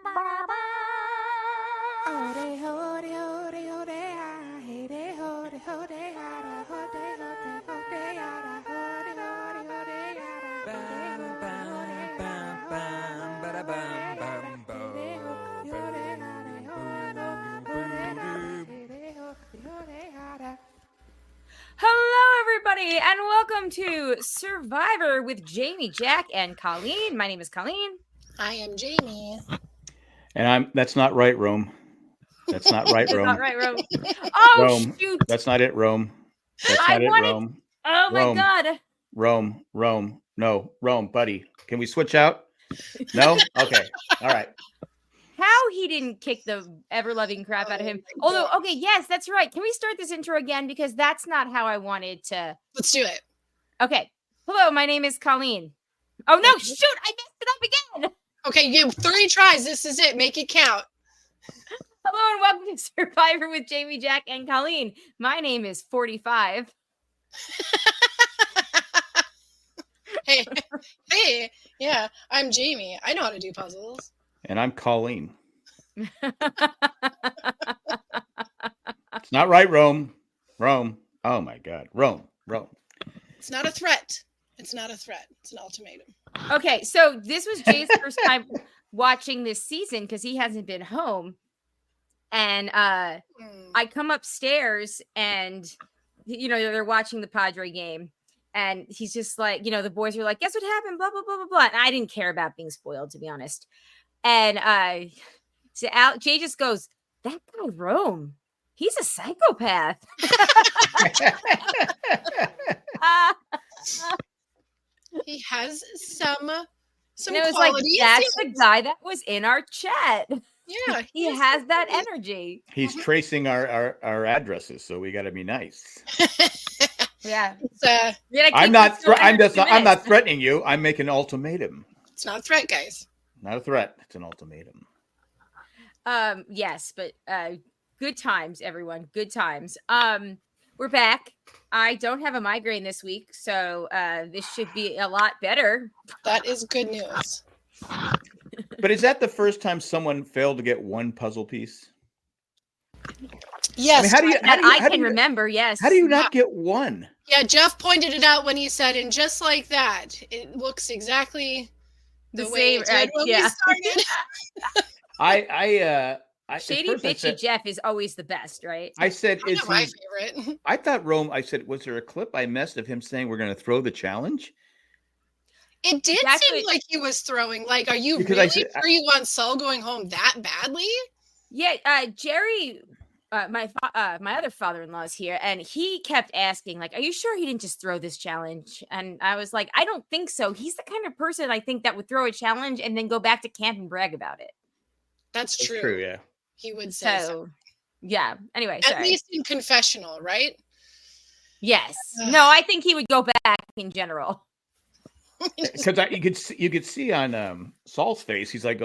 Hello, everybody, and welcome to Survivor with Jamie, Jack, and Colleen. My name is Colleen. I am Jamie. And that's not right, Rome. That's not right, Rome. That's not right, Rome. Oh, Rome. shoot. That's not it, Rome. That's not it, Rome. Oh, my Rome. God. Rome. No, Rome, buddy. Can we switch out? No? Okay. All right. How he didn't kick the ever-loving crap out of him. Although, okay, yes, that's right. Can we start this intro again? Because that's not how I wanted to. Let's do it. Okay. Hello, my name is Colleen. Oh, no, shoot. I messed it up again. Okay, you have 3 tries. This is it. Make it count. Hello and welcome to Survivor with Jamie, Jack, and Colleen. My name is 45. Hey, yeah, I'm Jamie. I know how to do puzzles. And I'm Colleen. It's not right, Rome. Rome. Oh, my God. Rome. It's not a threat. It's not a threat. It's an ultimatum. Okay, so this was Jay's first time watching this season because he hasn't been home. And I come upstairs and, they're watching the Padre game. And he's just like, the boys are like, guess what happened? Blah, blah, blah, blah, blah. And I didn't care about being spoiled, to be honest. And Jay just goes, that guy Rome, he's a psychopath. He has some and it was qualities. like, that's the guy that was in our chat. Yeah, he has that energy. He's tracing our addresses, so we got to be nice. Yeah. I'm not threatening you. I'm making an ultimatum. It's not a threat, guys. Not a threat. It's an ultimatum. Yes, but good times, everyone. Good times. We're back. I don't have a migraine this week, so this should be a lot better. That is good news. But is that the first time someone failed to get one puzzle piece? Yes. I mean, I can remember, yes. How do you not get one? Yeah, Jeff pointed it out when he said, and just like that, it looks exactly the way it did when we started. Shady bitchy Jeff is always the best, right? I said, "Is my favorite?" I thought Rome. I said, was there a clip I missed of him saying we're going to throw the challenge? It did seem like he was throwing. Like, are you really sure you want Saul going home that badly? Yeah, Jerry, my other father-in-law is here, and he kept asking, like, "Are you sure he didn't just throw this challenge?" And I was like, "I don't think so. He's the kind of person I think that would throw a challenge and then go back to camp and brag about it." That's true. True, yeah. He would say so. Yeah. Anyway, at least in confessional, right? Yes. No, I think he would go back in general. Because you could see on Saul's face, he's like,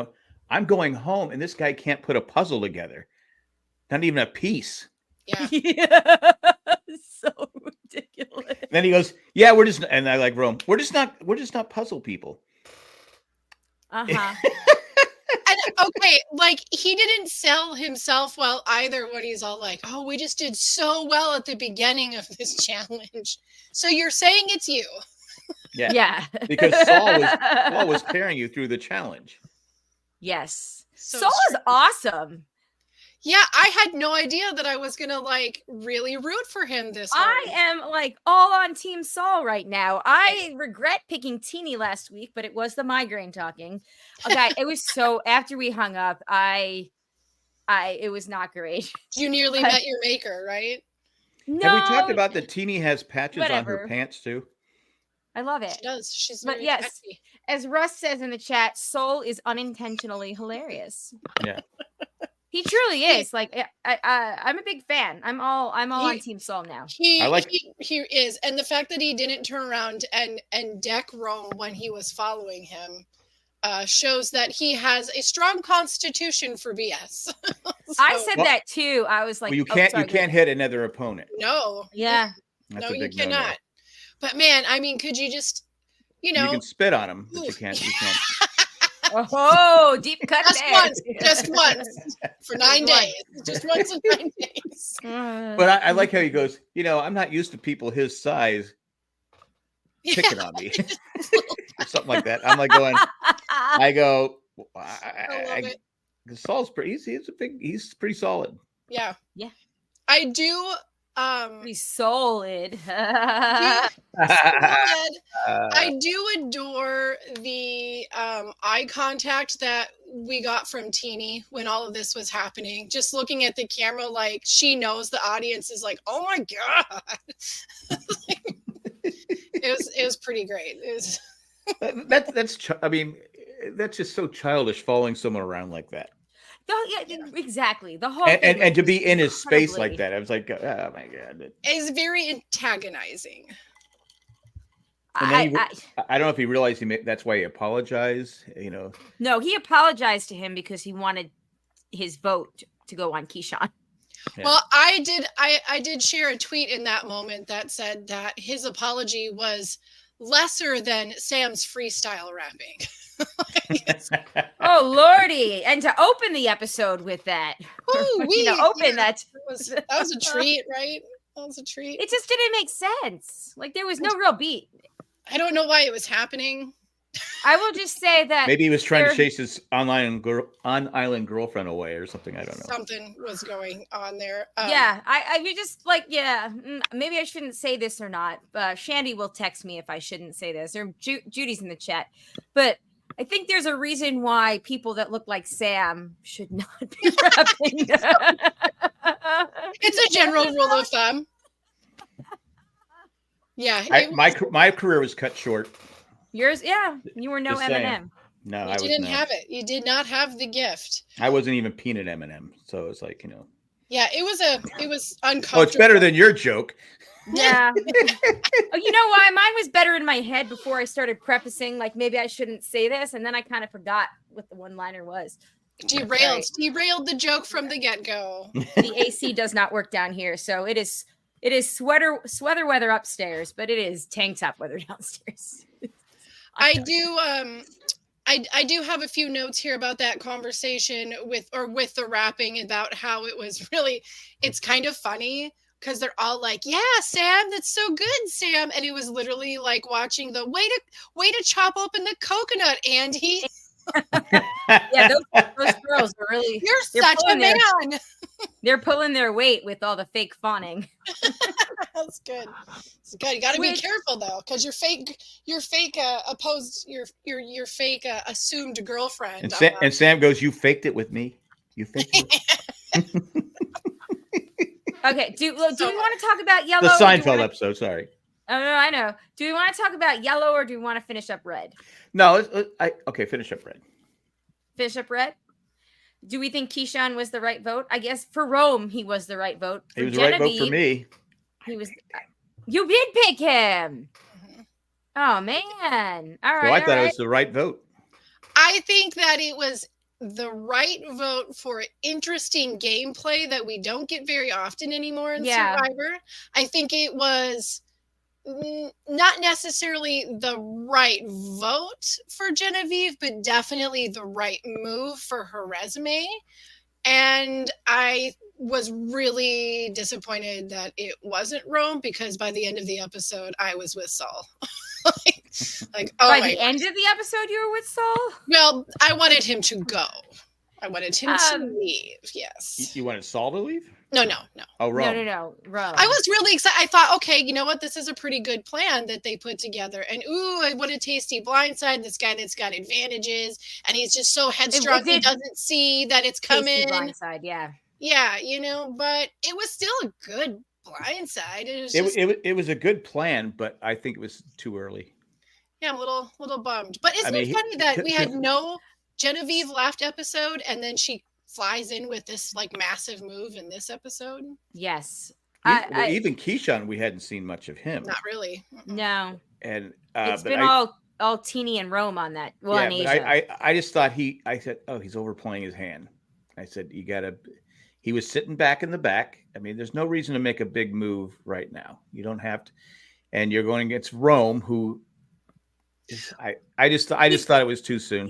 "I'm going home," and this guy can't put a puzzle together, not even a piece. Yeah, so ridiculous. And then he goes, "Yeah, we're just," and I like Rome. We're just not puzzle people. Okay, like he didn't sell himself well either when he's all like, "Oh, we just did so well at the beginning of this challenge." So you're saying it's you? Yeah. Because Saul was carrying you through the challenge. Yes. So Saul is awesome. Yeah, I had no idea that I was gonna like really root for him this I hard. am like all on Team Saul right now. I regret picking Teeny last week, but it was the migraine talking. Okay, it was so after we hung up, it was not great. You nearly met your maker, right? No, have we talked about that Teeny has patches on whatever. her pants too? I love it. She does. She's But very yes, catchy. as Russ says in the chat, Soul is unintentionally hilarious. Yeah. He truly is. Like I'm a big fan. I'm all on Team Saul now. He is, and the fact that he didn't turn around and deck Rome when he was following him shows that he has a strong constitution for BS. I said that too. I was like, well, you can't hit another opponent. No. Yeah. That's no, you cannot. But man, I mean, could you just, you can spit on him, but you can't. Oh, deep cut just once for 9 days. Just once in 9 days. But I like how he goes, I'm not used to people his size picking on me. Or something like that. I'm like going, I love it. Saul's pretty, he's pretty solid. Yeah. Yeah. I do. Pretty solid. I do adore the eye contact that we got from Teenie when all of this was happening. Just looking at the camera, like she knows the audience is like, oh my God. It was pretty great. It was that's just so childish, following someone around like that. Oh, yeah, exactly. The whole and to be in his space like that, I was like, oh my God. It's very antagonizing. I don't know if he realized that's why he apologized. No, he apologized to him because he wanted his vote to go on Keyshawn. Yeah. Well, I did share a tweet in that moment that said that his apology was lesser than Sam's freestyle rapping. Oh Lordy! And to open the episode with that, that was a treat, right? That was a treat. It just didn't make sense. Like there was no real beat. I don't know why it was happening. I will just say that maybe he was trying to chase his on-island girlfriend away or something. I don't know. Something was going on there. I just like, maybe I shouldn't say this or not. Shandy will text me if I shouldn't say this, or Judy's in the chat. But I think there's a reason why people that look like Sam should not be rapping. It's a general rule of thumb. Yeah. My career was cut short. Yours, yeah. You were no Eminem. No, I didn't have it. You did not have the gift. I wasn't even peanut M&M, so it's like, Yeah, it was uncomfortable. Oh, it's better than your joke. Yeah. Oh, you know why? Mine was better in my head before I started prefacing, like maybe I shouldn't say this, and then I kind of forgot what the one-liner was. Derailed the joke from the get-go. The AC does not work down here, so it is sweater weather upstairs, but it is tank top weather downstairs. I do have a few notes here about that conversation with the rapping, about how it was really, it's kind of funny because they're all like, yeah, Sam, that's so good, Sam. And it was literally like watching the way to chop open the coconut, Andy. Yeah, those girls are really, you're such a man. They're pulling their weight with all the fake fawning. That's good. It's good. You got to be careful though, because your fake assumed girlfriend. And Sam goes, "You faked it with me. You faked it." Okay. Do we want to talk about Yellow? The Seinfeld episode. Sorry. Oh no, I know. Do we want to talk about Yellow or do we want to finish up Red? No. Finish up Red. Finish up Red. Do we think Keyshawn was the right vote? I guess for Rome, he was the right vote. He was the right vote for me. He was. You did pick him. Mm-hmm. Oh man! All right. Well, I thought it was the right vote. I think that it was the right vote for interesting gameplay that we don't get very often anymore in Survivor. I think it was not necessarily the right vote for Genevieve, but definitely the right move for her resume. And I was really disappointed that it wasn't Rome, because by the end of the episode, I was with Saul. By the end of the episode, you were with Saul? Well, I wanted him to go. I wanted him to leave. Yes. You wanted Saul to leave? No. Oh, Rome. No. Rome. I was really excited. I thought, okay, you know what? This is a pretty good plan that they put together. And what a tasty blindside. This guy that's got advantages, and he's just so headstrong. He doesn't see that it's coming. Blindside, yeah. Yeah, but it was still a good blindside. It was a good plan, but I think it was too early. Yeah, I'm a little bummed. But isn't it funny that we had no Genevieve left episode, and then she flies in with this like massive move in this episode? Yes. Even Keyshawn, we hadn't seen much of him. Not really. No. And it's been all Teenie and Rome on that. Well, in Asia. I just thought I said, oh, he's overplaying his hand. I said, he was sitting back in the back. I mean, there's no reason to make a big move right now. You don't have to. And you're going against Rome, who is, I just thought it was too soon.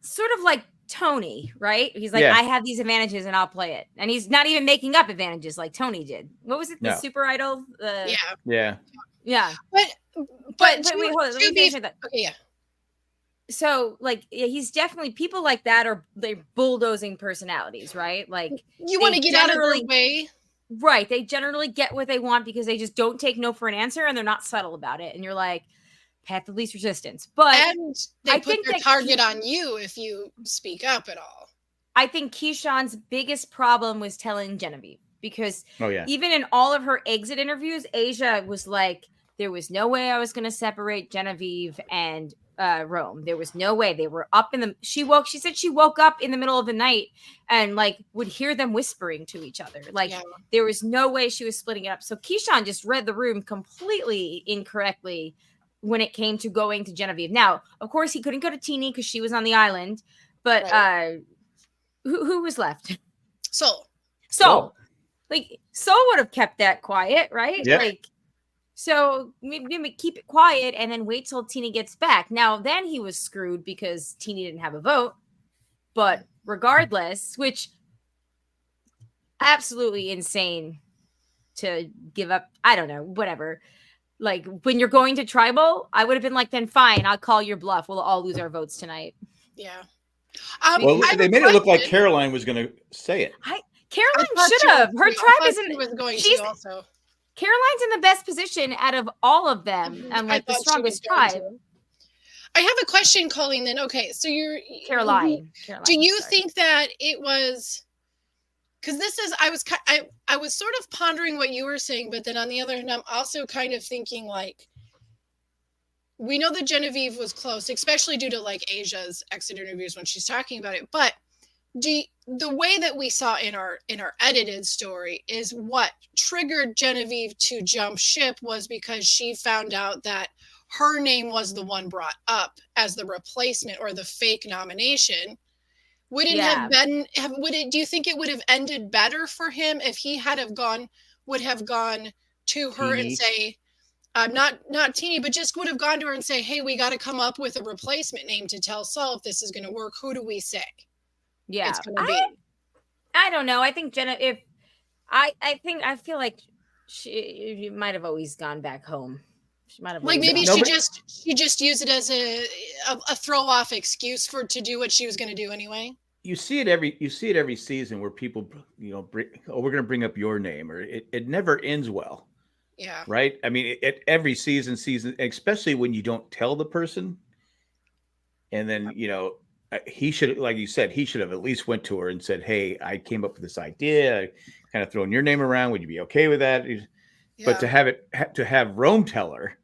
sort of like Tony, right? He's like, I have these advantages and I'll play it. And he's not even making up advantages like Tony did. What was it? The Super Idol? Yeah. But wait, hold on. Let me finish that. Okay, yeah. So, like, he's definitely, people like that they're bulldozing personalities, right? Like, you want to get out of their way. Right. They generally get what they want because they just don't take no for an answer and they're not subtle about it. And you're like, path of least resistance. But they put their target on you if you speak up at all. I think Keyshawn's biggest problem was telling Genevieve because even in all of her exit interviews, Asia was like, there was no way I was going to separate Genevieve and Rome. There was no way. They were up she said she woke up in the middle of the night and like would hear them whispering to each other. Like there was no way she was splitting it up. So Keyshawn just read the room completely incorrectly when it came to going to Genevieve. Now, of course, he couldn't go to Teenie because she was on the island, but who was left? Soul. Like Soul would have kept that quiet, right? Yeah. Like, so maybe keep it quiet and then wait till Teenie gets back. Now, then he was screwed because Teenie didn't have a vote. But regardless, which absolutely insane to give up. I don't know, whatever. Like when you're going to tribal, I would have been like, then fine, I'll call your bluff. We'll all lose our votes tonight. Yeah. Well, they made it look like Caroline was going to say it. Caroline should have. Her tribe isn't. She's also. Caroline's in the best position out of all of them and like the strongest tribe. I have a question, Colleen, then. Okay, so you're Caroline. Do you think that it was because this is I was sort of pondering what you were saying, but then on the other hand, I'm also kind of thinking like we know that Genevieve was close, especially due to like Asia's exit interviews when she's talking about it, but the way that we saw in our edited story is what triggered Genevieve to jump ship was because she found out that her name was the one brought up as the replacement or the fake nomination. Would it have been? Do you think it would have ended better for him if he would have gone to her and say, not Teenie, but just would have gone to her and say, hey, we got to come up with a replacement name to tell Saul if this is going to work. Who do we say? Yeah, it's gonna be? I don't know. I think I feel like she might have always gone back home. She might have like maybe she just used it as a throw off excuse to do what she was going to do anyway. You see it every season where people we're going to bring up your name, or it never ends well. Yeah. Right. I mean, every season, especially when you don't tell the person, and then he should, like you said, he should have at least went to her and said, hey, I came up with this idea, kind of throwing your name around. Would you be okay with that? Yeah. But to have Rome tell her.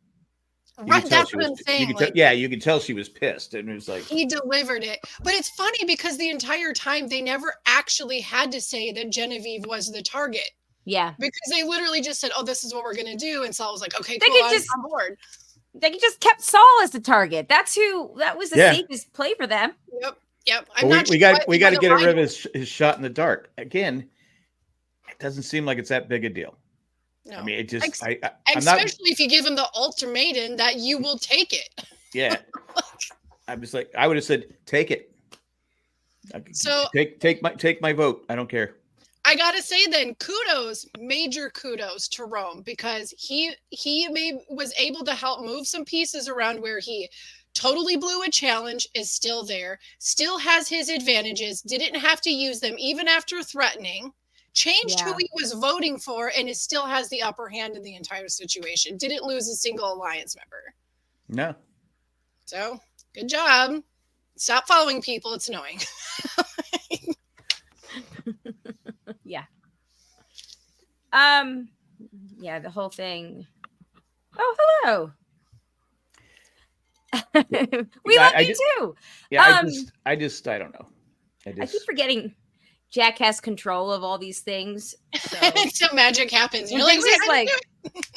Right, that's what I'm saying. You can tell she was pissed. And it was like. He delivered it. But it's funny because the entire time they never actually had to say that Genevieve was the target. Yeah. Because they literally just said, oh, this is what we're going to do. And Saul was like, okay, cool, I'm on board. They just kept Saul as the target. That was the safest play for them. Yep. We got to get rid of his shot in the dark. Again, it doesn't seem like it's that big a deal. No. I mean, it just especially if you give him the ultimatum that you will take it. Yeah. I was like, I would have said, take it. So take my vote. I don't care. I gotta say then, major kudos to Rome because he was able to help move some pieces around where he totally blew a challenge, is still there, still has his advantages, didn't have to use them even after threatening, changed who he was voting for, and still has the upper hand in the entire situation. Didn't lose a single alliance member. No. So good job. Stop following people. It's annoying. Yeah. Yeah, the whole thing. Oh, hello. We love you too. Yeah, I don't know. I keep forgetting Jack has control of all these things. So magic happens. You're like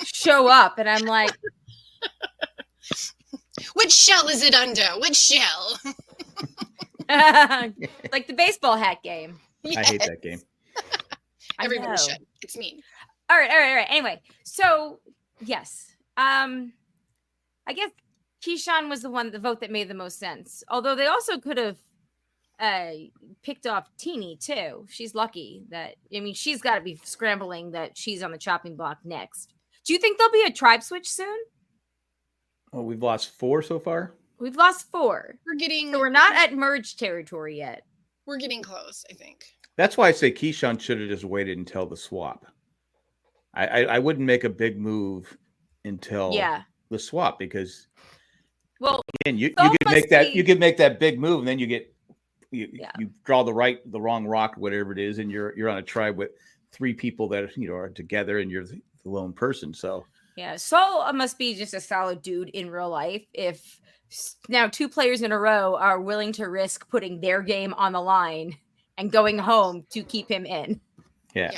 show up, and I'm like, which shell is it under? Which shell? Like the baseball hat game. Yes. I hate that game. Everybody should. It's mean. All right. Anyway, so yes, I guess Keyshawn was the vote that made the most sense. Although they also could have picked off Teeny too. She's lucky that, I mean, she's got to be scrambling that she's on the chopping block next. Do you think there'll be a tribe switch soon? Oh, we've lost 4 so far. We've lost 4. So we're not at merge territory yet. We're getting close, I think. That's why I say Keyshawn should have just waited until the swap. I wouldn't make a big move until the swap, because again, you could make that big move, and then you draw the wrong rock, whatever it is, and you're on a tribe with 3 people that are together, and you're the lone person. So Saul must be just a solid dude in real life. If now 2 players in a row are willing to risk putting their game on the line and going home to keep him in. Yeah.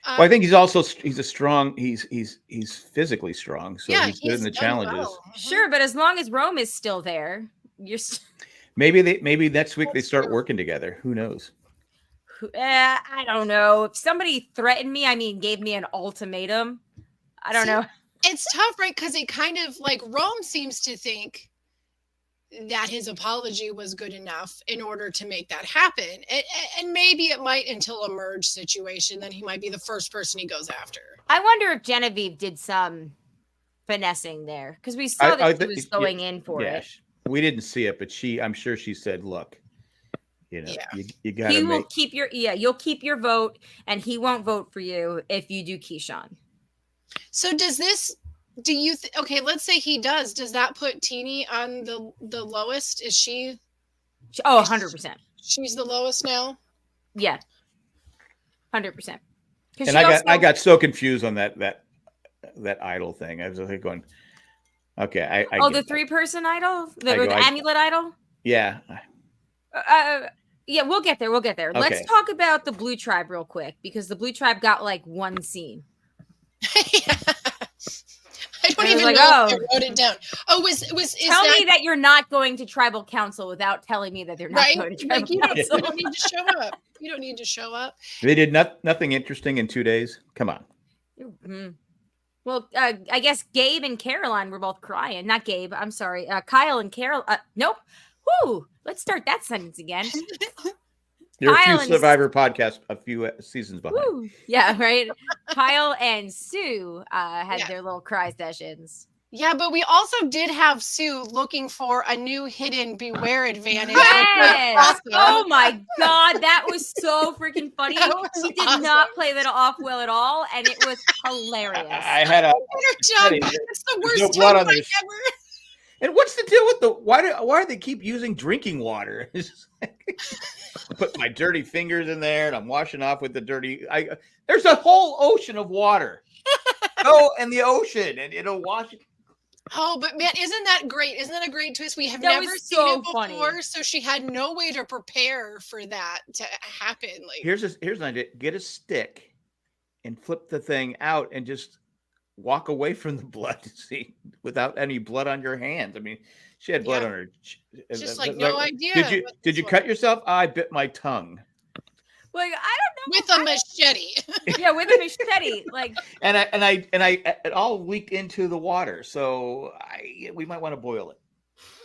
Well, I think he's physically strong, so he's good in the challenges. Well. Sure, but as long as Rome is still there, maybe next week they start working together. Who knows? I don't know. If somebody threatened me, gave me an ultimatum, I don't know. It's tough, right? Because it kind of like Rome seems to think that his apology was good enough in order to make that happen. And maybe it might until a merge situation. Then he might be the first person he goes after. I wonder if Genevieve did some finessing there, because we saw that she was going in for it. We didn't see it, but I'm sure she said, look, you got to you'll keep your vote, and he won't vote for you if you do Keyshawn. So okay, let's say he does. Does that put Teeny on the lowest? Is she? 100%. She's the lowest now? Yeah. 100%. And I got so confused on that idol thing. I was like going, okay. The 3-person idol? The amulet idol? Yeah. Yeah, we'll get there. Okay. Let's talk about the Blue Tribe real quick, because the Blue Tribe got like 1 scene. I don't even know if I wrote it down. Tell me that you're not going to tribal council without telling me that they're not going to tribal council. You don't need to show up. You don't need to show up. They did nothing interesting in 2 days. Come on. Mm-hmm. Well, I guess Gabe and Caroline were both crying. Not Gabe. I'm sorry. Kyle and Carol. Nope. Whoo. Let's start that sentence again. You're a few Survivor podcasts, a few seasons behind. Woo. Yeah, right. Kyle and Sue had their little cry sessions. Yeah, but we also did have Sue looking for a new hidden beware advantage. Yes. Oh my God, that was so freaking funny. She did not play that off well at all, and it was hilarious. I had a it's the worst time ever. And what's the deal with why do they keep using drinking water? Put my dirty fingers in there, and I'm washing off with the dirty. There's a whole ocean of water. Go in the ocean, and it'll wash it. Oh, but man, isn't that great? Isn't that a great twist? We have never seen it before, funny. So she had no way to prepare for that to happen. Like, here's an idea: get a stick and flip the thing out, and just walk away from the blood, see, without any blood on your hands. I mean, she had blood on her. Just like no idea. Did you cut yourself? I bit my tongue. Like, I don't know. With a machete. Yeah, with a machete. Like, and it all leaked into the water. So we might want to boil it.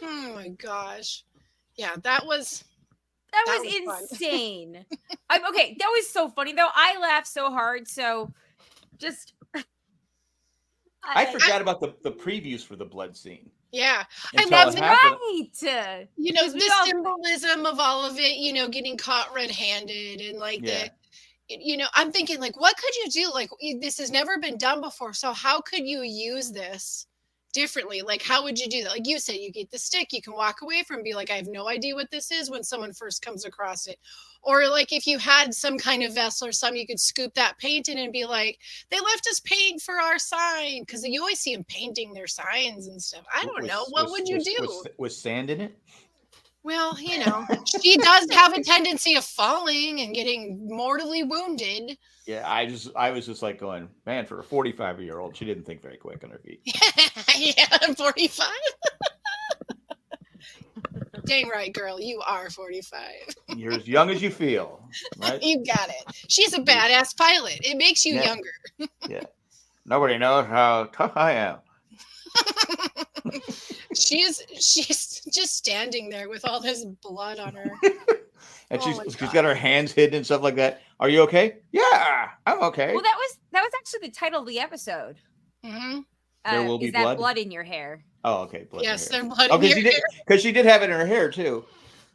Oh my gosh. Yeah, that was insane. Okay, that was so funny though. I laughed so hard. So just I forgot about the previews for the blood scene. Yeah, I love it. Right. The symbolism of all of it, getting caught red-handed and like I'm thinking like, what could you do? Like, this has never been done before. So how could you use this differently? Like, how would you do that? Like you said, you get the stick, you can walk away from, be like, I have no idea what this is when someone first comes across it. Or like if you had some kind of vessel or something, you could scoop that paint in and be like, they left us paint for our sign. Because you always see them painting their signs and stuff. I don't know. What would you do? Was sand in it? Well, she does have a tendency of falling and getting mortally wounded. Yeah, I was just like going, man, for a 45-year-old, she didn't think very quick on her feet. Yeah, 45. Dang right, girl. You are 45. You're as young as you feel. Right? You got it. She's a badass pilot. It makes you younger. Yeah. Nobody knows how tough I am. She's just standing there with all this blood on her. And she's got her hands hidden and stuff like that. Are you okay? Yeah, I'm okay. Well, that was actually the title of the episode. Mm-hmm. There will be is that blood? blood in your hair? Oh, okay. Blood Yes, in her hair. there's blood in your hair. Because she did have it in her hair too.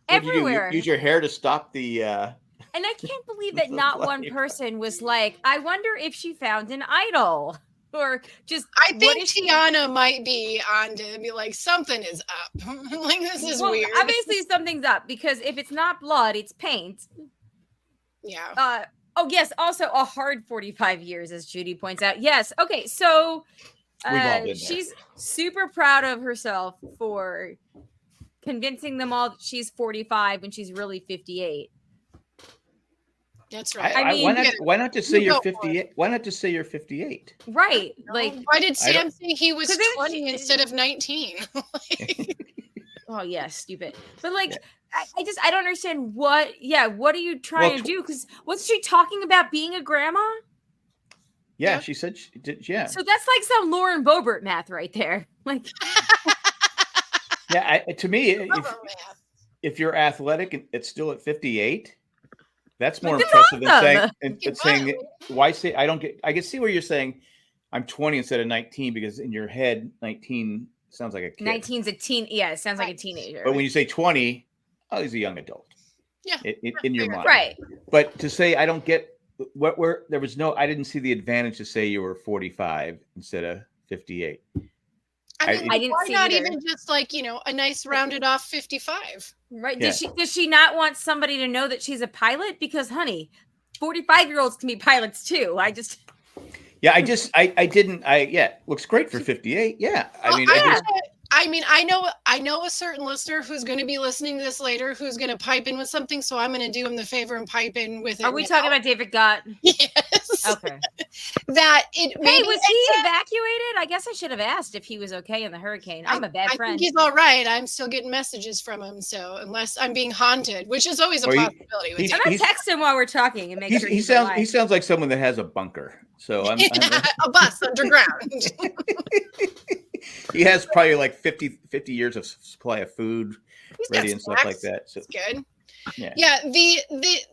Everywhere. You use your hair to stop the. And I can't believe that not one person was like, I wonder if she found an idol. Or just I think Tiana might be on to be like, something is up. Like, this is weird. Obviously something's up, because if it's not blood, it's paint. Yeah. Oh yes, also a hard 45 years, as Judy points out. Yes. Okay, so she's super proud of herself for convincing them all that she's 45 when she's really 58. That's right. I mean, why not just say you're 58? Why not just say you're 58? Right. Like, why did Sam say he was 20 instead of 19? Oh yeah, stupid. But like, yeah. I don't understand what are you trying to do? Because wasn't she talking about being a grandma? Yeah, she said she did. Yeah. So that's like some Lauren Boebert math right there. Like, yeah, to me, if you're athletic and it's still at 58. That's more impressive than saying why say I don't get. I can see where you're saying I'm 20 instead of 19, because in your head 19 sounds like a kid. 19's a teen. Yeah, it sounds like a teenager. But when you say 20, oh, he's a young adult. Yeah, in your mind, right? But to say I don't get there was no. I didn't see the advantage to say you were 45 instead of 58. I didn't why see not either. Even just like, a nice rounded off 55. Right. Yeah. Does she not want somebody to know that she's a pilot? Because honey, 45-year-olds can be pilots too. Looks great for 58. Yeah. I know a certain listener who's going to be listening to this later who's going to pipe in with something, so I'm going to do him the favor and pipe in with it. Are we talking about David Gott? Yes. Okay. Was he evacuated? I guess I should have asked if he was okay in the hurricane. I'm a bad friend. I think he's all right. I'm still getting messages from him, so unless I'm being haunted, which is always a possibility. I'm gonna text him while we're talking and make sure he sounds like someone that has a bunker. So I'm a bus underground. He has probably like 50 years of supply of food ready and stuff like that. So that's good. Yeah. The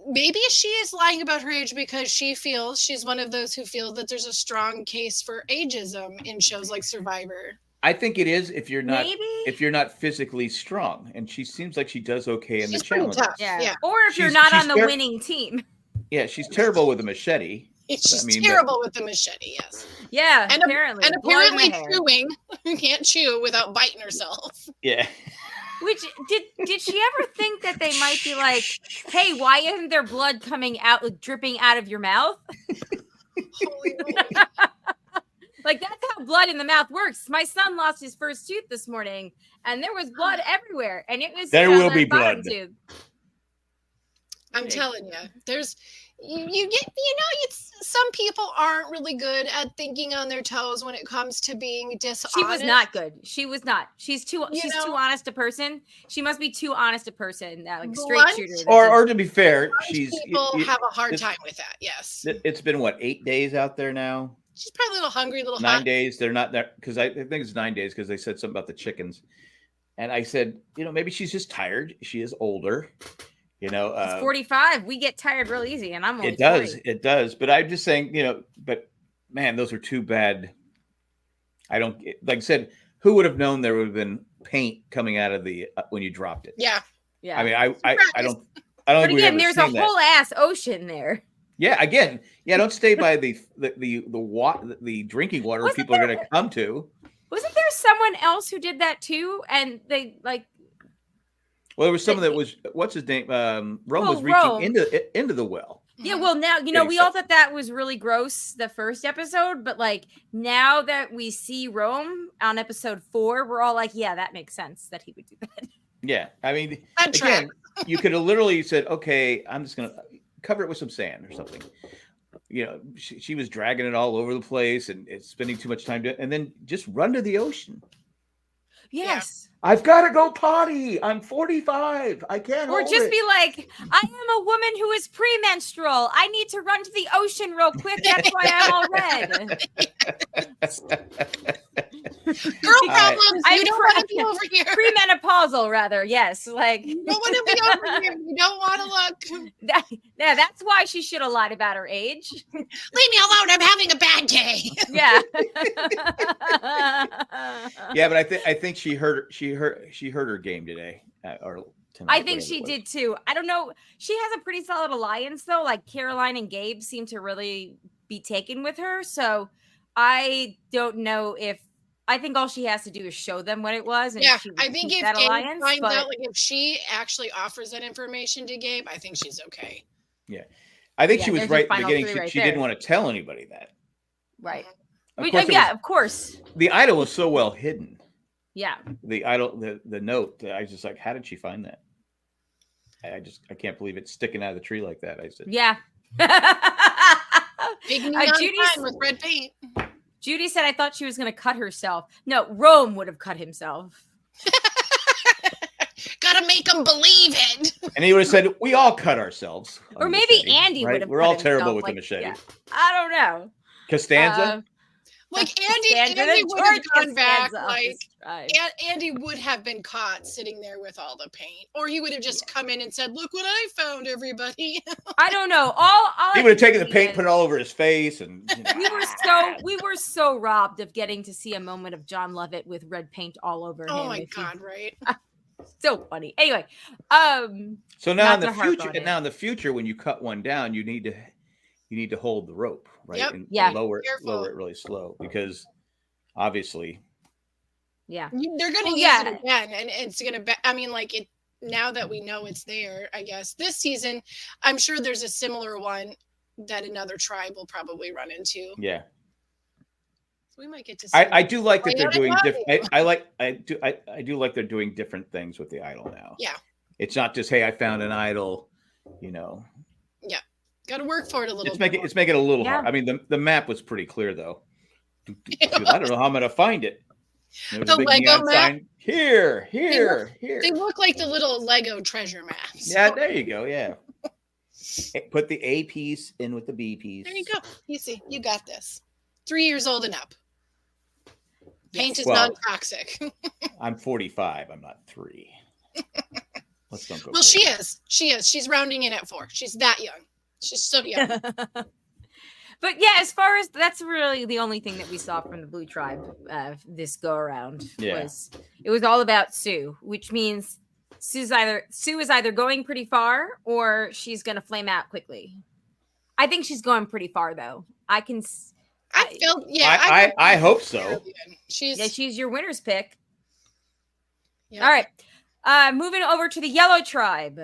maybe she is lying about her age because she feels she's one of those who feel that there's a strong case for ageism in shows like Survivor. I think it is if you're not physically strong, and she seems like she does okay in the challenge. Yeah. Or if you're not on the winning team. Yeah, she's terrible with a machete. She's terrible with the machete, yes. Yeah, and apparently chewing. You can't chew without biting herself. Yeah. Which did she ever think that they might be like, hey, why isn't there blood coming out, dripping out of your mouth? Holy Like, that's how blood in the mouth works. My son lost his first tooth this morning, and there was blood everywhere, and it was there will be blood. Tooth. I'm telling you, there's. You get, it's some people aren't really good at thinking on their toes when it comes to being dishonest. She was not good. She was not. She's too honest a person. She must be too honest a person. That like straight shooter. Or to be fair, people have a hard time with that. Yes. It's been 8 days out there now. She's probably a little hungry, a little 9 days. They're not there because I think it's 9 days because they said something about the chickens, and I said, maybe she's just tired. She is older. It's 45. We get tired real easy, and I'm only 40. It does. But I'm just saying, but man, those are too bad. I don't like I said. Who would have known there would have been paint coming out of the when you dropped it? Yeah. I mean, I don't. But again, there's a whole ass ocean there. Yeah. Again, don't stay by the drinking water people are going to come to. Wasn't there someone else who did that too? And they like. Well, there was someone that was what's his name? Rome was reaching into the well. Yeah, well, now we all thought that was really gross the first episode, but like now that we see Rome on episode 4, we're all like, yeah, that makes sense that he would do that. Yeah, I mean, again, you could have literally said, okay, I'm just gonna cover it with some sand or something. She was dragging it all over the place and it's spending too much time and then just run to the ocean. Yes. Yeah. I've got to go potty. I'm 45. I can't. Or just be like, I am a woman who is premenstrual. I need to run to the ocean real quick. That's why I'm all red. Girl problems. You don't want to be over here. Premenopausal, rather. Yes, like you don't want to be over here. You don't want to look. Yeah, that's why she should have lied about her age. Leave me alone. I'm having a bad day. Yeah. Yeah, but I think she heard her game today or tonight. I think she did too. I don't know. She has a pretty solid alliance though. Like Caroline and Gabe seem to really be taken with her. So I don't know if I think all she has to do is show them what it was. And yeah, she I think if that Gabe alliance, finds out, like if she actually offers that information to Gabe, I think she's okay. Yeah, I think she was right at the beginning. She didn't want to tell anybody that. Right. Of course. The idol was so well hidden. Yeah. The idol, the note. I was just like, how did she find that? I can't believe it's sticking out of the tree like that. I said, yeah. Judy with red paint. Judy said, I thought she was going to cut herself. No, Rome would have cut himself. Gotta make him believe it. And he would have said, we all cut ourselves. Or maybe machete, Andy would have. We're all terrible with the machete. Yeah. I don't know. Costanza? Like Andy would have gone back. Like Andy would have been caught sitting there with all the paint, or he would have just come in and said, "Look what I found, everybody." I don't know. He would have taken the paint, put it all over his face, and we were so robbed of getting to see a moment of John Lovett with red paint all over him. Oh my god! Right. So funny. Anyway, so now in the future, when you cut one down, you need to hold the rope, right? Yep. And lower it really slow, because obviously, they're going to use it again, and it's going to be. I mean, like it now that we know it's there. I guess this season, I'm sure there's a similar one that another tribe will probably run into. Yeah. We might get to. I do like that they're doing different. I do like they're doing different things with the idol now. Yeah. It's not just, hey, I found an idol, Yeah. Got to work for it a little. It's making it a little hard. I mean, the map was pretty clear though. I don't know how I'm going to find it. The Lego map. Sign. Here. They look like the little Lego treasure maps. Yeah, there you go. Yeah. Put the A piece in with the B piece. There you go. You see, you got this. 3 years old and up. Paint is non-toxic. I'm 45. I'm not 3. Let's don't go. Well, she is. She's rounding in at 4. She's that young. She's so young. But yeah, as far as that's really the only thing that we saw from the Blue Tribe this go around was it was all about Sue, which means Sue is either going pretty far or she's going to flame out quickly. I think she's going pretty far though. I hope so. She's your winner's pick. Yep. All right. Moving over to the Yellow Tribe.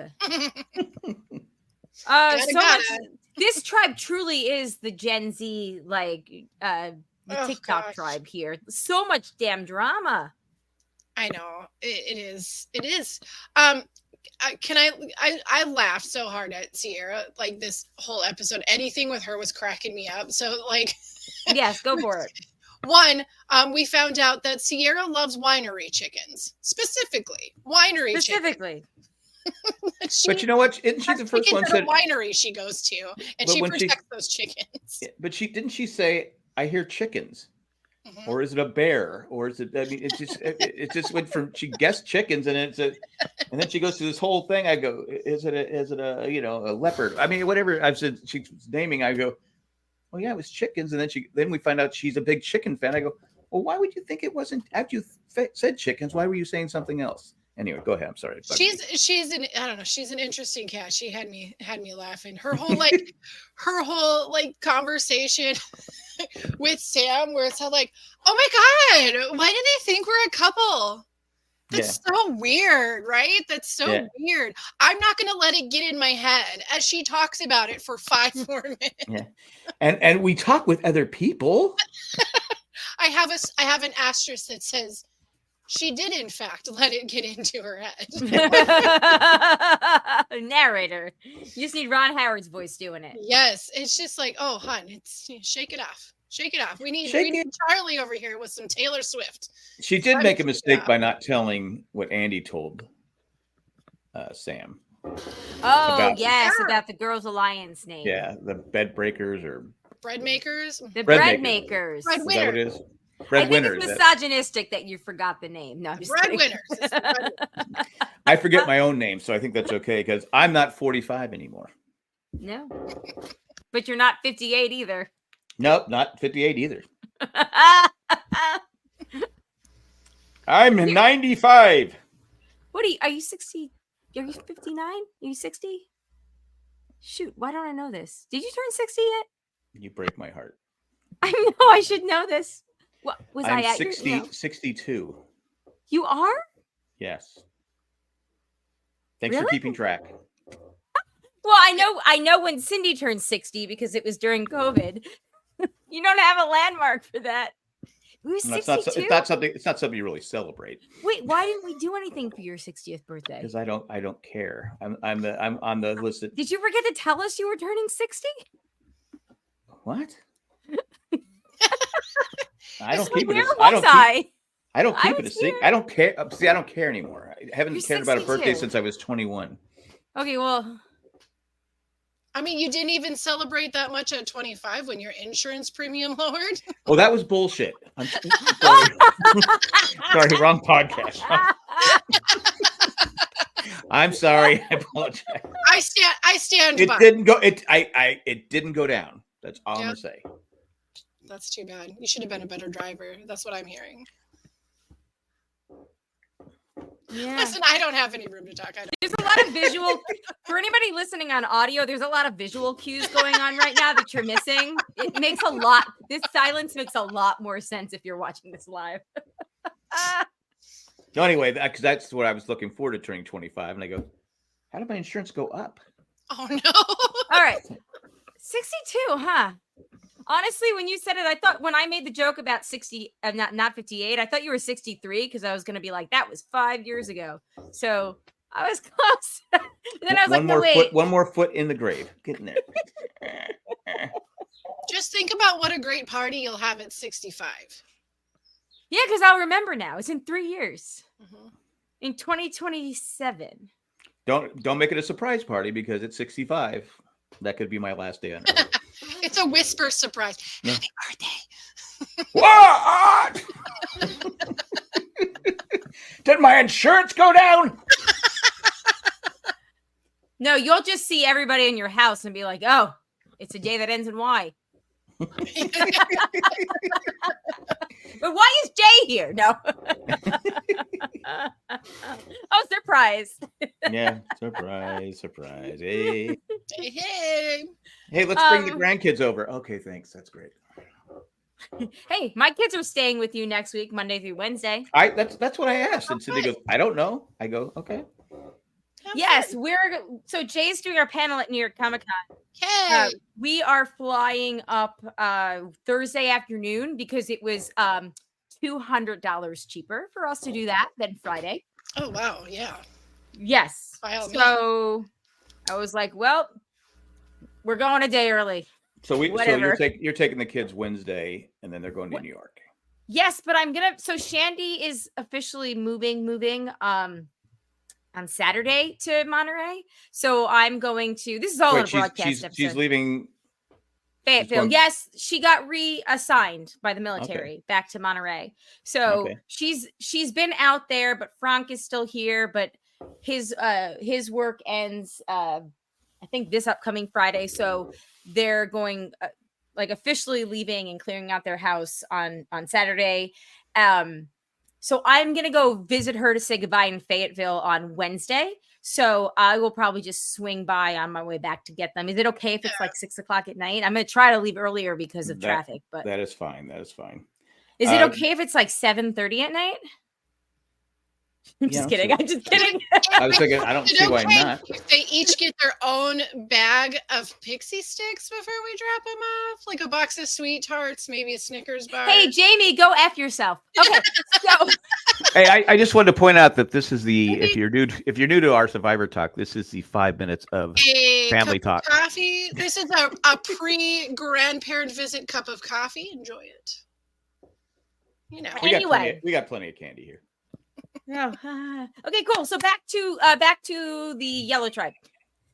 This tribe truly is the Gen Z, like the TikTok tribe here. So much damn drama. I know it is. It is. I laughed so hard at Sierra, like this whole episode. Anything with her was cracking me up. So like, yes, go for it. One, we found out that Sierra loves winery chickens, specifically winery chickens. But you know what? Isn't she the first one said winery she goes to, and she protects those chickens. But didn't she say, "I hear chickens," or is it a bear, or is it? I mean, it just went from she guessed chickens, and and then she goes through this whole thing. I go, is it a a leopard? I mean, whatever I've said she's naming. I go, oh yeah, it was chickens, and then we find out she's a big chicken fan. I go, well, why would you think it wasn't? After you said chickens, why were you saying something else? Anyway, go ahead. I'm sorry. She's an interesting cat. She had me laughing. Her whole conversation with Sam, where it's all like, oh my god, why do they think we're a couple? That's so weird, right? That's so weird. I'm not going to let it get in my head as she talks about it for 5 more minutes. Yeah, and we talk with other people. I have an asterisk that says, she did, in fact, let it get into her head. Narrator. You just need Ron Howard's voice doing it. Yes. It's just like, oh, hon, shake it off. Shake it off. We need Charlie over here with some Taylor Swift. She did make a mistake by not telling what Andy told Sam. Oh, about the Girls Alliance name. Yeah, the bed breakers or bread makers. The bread makers. Is that what it is? Breadwinners. It's misogynistic that you forgot the name. No, I'm just Breadwinners. I forget my own name, so I think that's okay because I'm not 45 anymore. No, but you're not 58 either. Nope, not 58 either. I'm 95. What are you 60? Are you 59? Are you 60? Shoot, why don't I know this? Did you turn 60 yet? You break my heart. I know I should know this. What was I'm I at 60, your, 62. You are? Yes. Thanks for keeping track. Well, I know when Cindy turned 60 because it was during COVID. You don't have a landmark for that. We were 62? It's not something you really celebrate. Wait, why didn't we do anything for your 60th birthday? Because I don't care. I'm on the list. Did you forget to tell us you were turning 60? What? I don't keep it. I don't keep it a secret. I don't care. See, I don't care anymore. I haven't cared about a birthday since I was 21. Okay, well. I mean, you didn't even celebrate that much at 25 when your insurance premium lowered. Well, that was bullshit. I'm sorry. Sorry, wrong podcast. I'm sorry. I apologize. I stand it by. It didn't go down. That's all I'm gonna say. That's too bad. You should have been a better driver. That's what I'm hearing. Yeah. Listen, I don't have any room to talk. There's a lot of visual for anybody listening on audio. There's a lot of visual cues going on right now that you're missing. It makes this silence makes a lot more sense if you're watching this live. So anyway, because that's what I was looking forward to turning 25, and I go, how did my insurance go up? Oh no! All right, 62, huh? Honestly, when you said it, I thought when I made the joke about 60, not 58, I thought you were 63 because I was going to be like, that was 5 years ago. So I was close. Then I was wait. One more foot in the grave. Get in there. Just think about what a great party you'll have at 65. Yeah, because I'll remember now. It's in 3 years. Mm-hmm. In 2027. Don't make it a surprise party because it's 65. That could be my last day on Earth. It's a whisper surprise. No. Happy birthday. What? Did my insurance go down? No, you'll just see everybody in your house and be like, oh, it's a day that ends in Y. But why is Jay here? No. Oh, surprise. Yeah, surprise. Hey. Hey, let's bring the grandkids over. Okay, thanks. That's great. Hey, my kids are staying with you next week, Monday through Wednesday. That's what I asked. And Cindy goes, I don't know. I go, okay. Yes, so Jay's doing our panel at New York Comic Con. Hey, we are flying up Thursday afternoon because it was $200 cheaper for us to do that than Friday. Oh wow, yeah. Yes. So I was like, well, we're going a day early. So you're taking the kids Wednesday and then they're going to New York. Yes, but so Shandy is officially moving on Saturday to Monterey. So I'm going to, this is all in a broadcast episode. She's leaving Fayetteville. Yes, she got reassigned by the military back to Monterey. So she's been out there, but Frank is still here, but his work ends I think this upcoming Friday. So they're going officially leaving and clearing out their house on Saturday. So I'm going to go visit her to say goodbye in Fayetteville on Wednesday. So I will probably just swing by on my way back to get them. Is it okay if it's like 6:00 at night? I'm going to try to leave earlier because of traffic, but that is fine. Is it okay if it's like 7:30 at night? I'm just kidding. I'm just kidding. I was thinking, I don't see why not. If they each get their own bag of pixie sticks before we drop them off, like a box of sweet tarts, maybe a Snickers bar. Hey, Jamie, go F yourself. Okay, so. Hey, I just wanted to point out that this is if you're new to our Survivor Talk, this is the 5 minutes of family talk. Coffee. This is a pre-grandparent visit cup of coffee. Enjoy it. You know. We got plenty of candy here. No. Okay, cool. So back to the Yellow Tribe.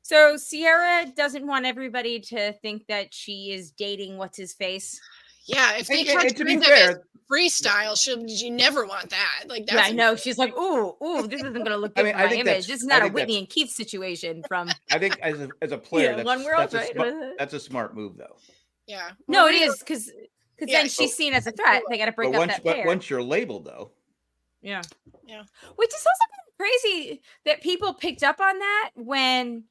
So Sierra doesn't want everybody to think that she is dating what's his face. Yeah, if they to be fair, freestyle. You never want that. Like that's I know. She's like, ooh, this isn't gonna look good for my image. This is not a Whitney and Keith situation from. I think as a player, One World, right? That's a smart move, though. Yeah. No, it is because then she's seen as a threat. They got to break up that pair. But once you're labeled, though. Yeah. Which is also crazy that people picked up on that when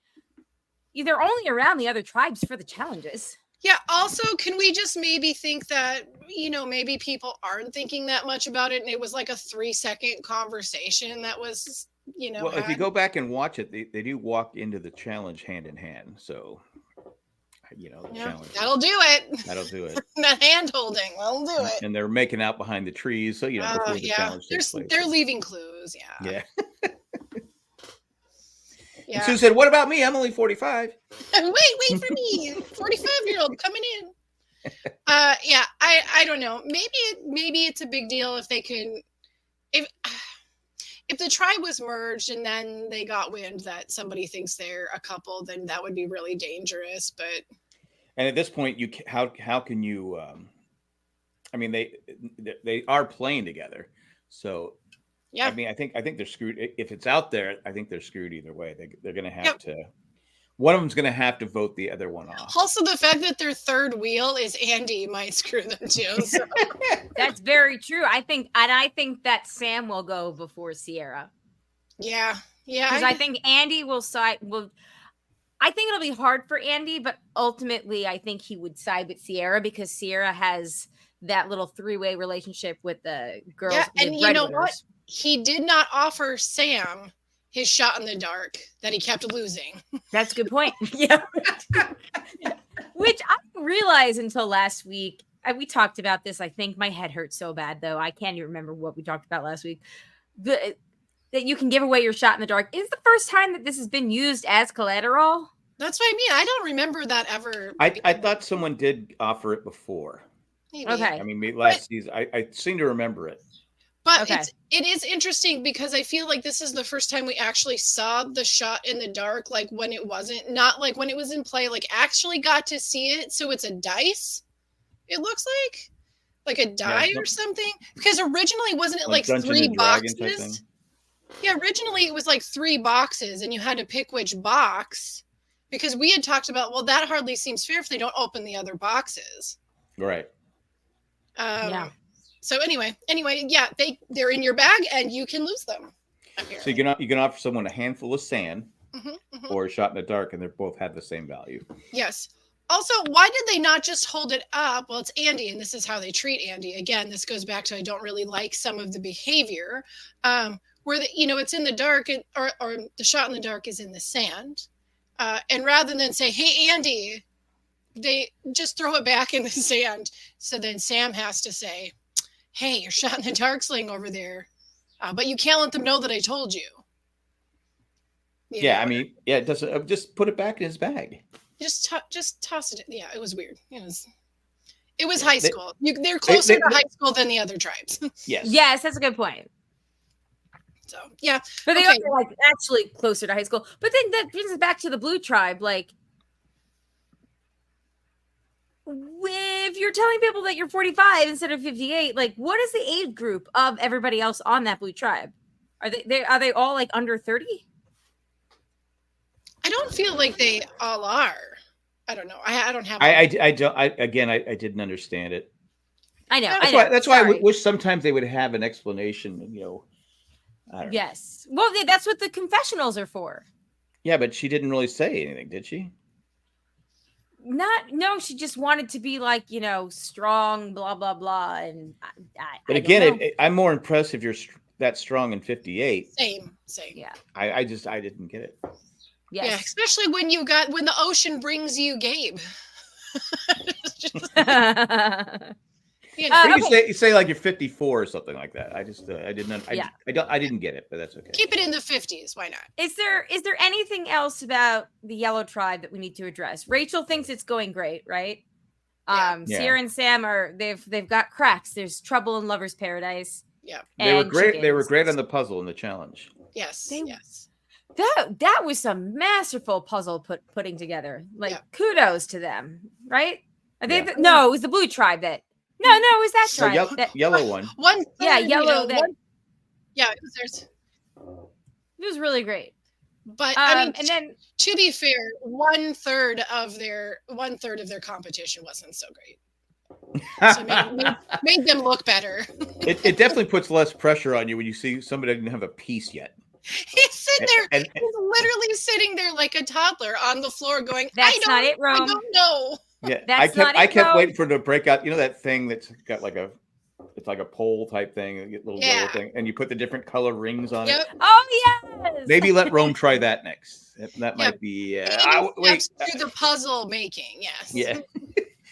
they're only around the other tribes for the challenges. Yeah. Also, can we just maybe think that, maybe people aren't thinking that much about it, and it was like a 3-second conversation that was, Well, if you go back and watch it, they do walk into the challenge hand in hand. So, challenge. That'll do it. That'll do it. That hand holding, that'll do it. And they're making out behind the trees, so before the challenge takes place. They're leaving clues. Yeah. And Sue said, "What about me? I'm only 45." Wait for me, 45-year-old coming in. I don't know. Maybe it's a big deal if they can, if the tribe was merged and then they got wind that somebody thinks they're a couple, then that would be really dangerous. And at this point, how can you? I mean, they are playing together, so. Yeah, I mean, I think they're screwed. If it's out there, I think they're screwed either way. They're going to have to. One of them's going to have to vote the other one off. Also, the fact that their third wheel is Andy might screw them too. So. That's very true. I think that Sam will go before Sierra. Yeah. Because I think Andy will side. I think it'll be hard for Andy, but ultimately, I think he would side with Sierra because Sierra has that little 3-way relationship with the girls. Yeah, and you know what? He did not offer Sam his shot in the dark that he kept losing. That's a good point. Yeah. Which I didn't realize until last week. We talked about this. I think my head hurts so bad, though. I can't even remember what we talked about last week. That you can give away your shot in the dark. Is the first time that this has been used as collateral? That's what I mean. I don't remember that ever. I thought someone did offer it before. Maybe. Okay. I mean, maybe last season. I seem to remember it. But it is interesting because I feel like this is the first time we actually saw the shot in the dark, like when it wasn't, not like when it was in play, like actually got to see it. So it's a dice. It looks like a die or something. Because originally, wasn't it like 3 boxes? Yeah, originally it was like 3 boxes and you had to pick which box. Because we had talked about, well, that hardly seems fair if they don't open the other boxes. Right. Yeah. So anyway, yeah, they're in your bag and you can lose them. Apparently. So you can offer someone a handful of sand or a shot in the dark, and they both have the same value. Yes. Also, why did they not just hold it up? Well, it's Andy, and this is how they treat Andy. Again, this goes back to I don't really like some of the behavior, where it's in the dark or the shot in the dark is in the sand, and rather than say, "Hey, Andy," they just throw it back in the sand. So then Sam has to say, "Hey, you're shot in the dark laying over there, but you can't let them know that I told you." I mean, it doesn't. Just put it back in his bag. Just toss it. Yeah, it was weird. It was high school. They're closer to high school than the other tribes. Yes, that's a good point. So yeah, but they are like actually closer to high school. But then that brings us back to the blue tribe, like. If you're telling people that you're 45 instead of 58, like what is the age group of everybody else on that blue tribe? Are they all like under 30? I don't feel like they all are. I don't know. I don't have. I didn't understand it. I know. That's why I wish sometimes they would have an explanation. I don't know. Well, that's what the confessionals are for. Yeah, but she didn't really say anything, did she? No, she just wanted to be like, strong, blah, blah, blah. And I'm more impressed if you're that strong in 58. Same. Yeah. I didn't get it. Yes. Yeah, especially when the ocean brings you Gabe. You say like you're 54 or something like that. I didn't get it, but that's okay. Keep it in the 50s. Why not? Is there anything else about the yellow tribe that we need to address? Rachel thinks it's going great, right? Sierra and Sam they've got cracks. There's trouble in Lover's Paradise. Yeah. They were great. Chickens. They were great on the puzzle and the challenge. Yes. Yes. That was some masterful puzzle putting together. Like kudos to them, right? No, it was the blue tribe that No, it was that tribe. Yellow one. One. Yeah, yellow. Yeah, it was theirs. It was really great. But I mean, and then to be fair, 1/3 of their competition wasn't so great. So made them look better. It definitely puts less pressure on you when you see somebody doesn't have a piece yet. He's sitting there. He's literally sitting there like a toddler on the floor, going, "That's not it, Rome. I don't know." Yeah, I kept waiting for it to break out. You know that thing that's got it's like a pole type thing, a little yellow thing, and you put the different color rings on it. Oh yes. Maybe let Rome try that next. That might be. Wait, through the puzzle making. Yes. Yeah.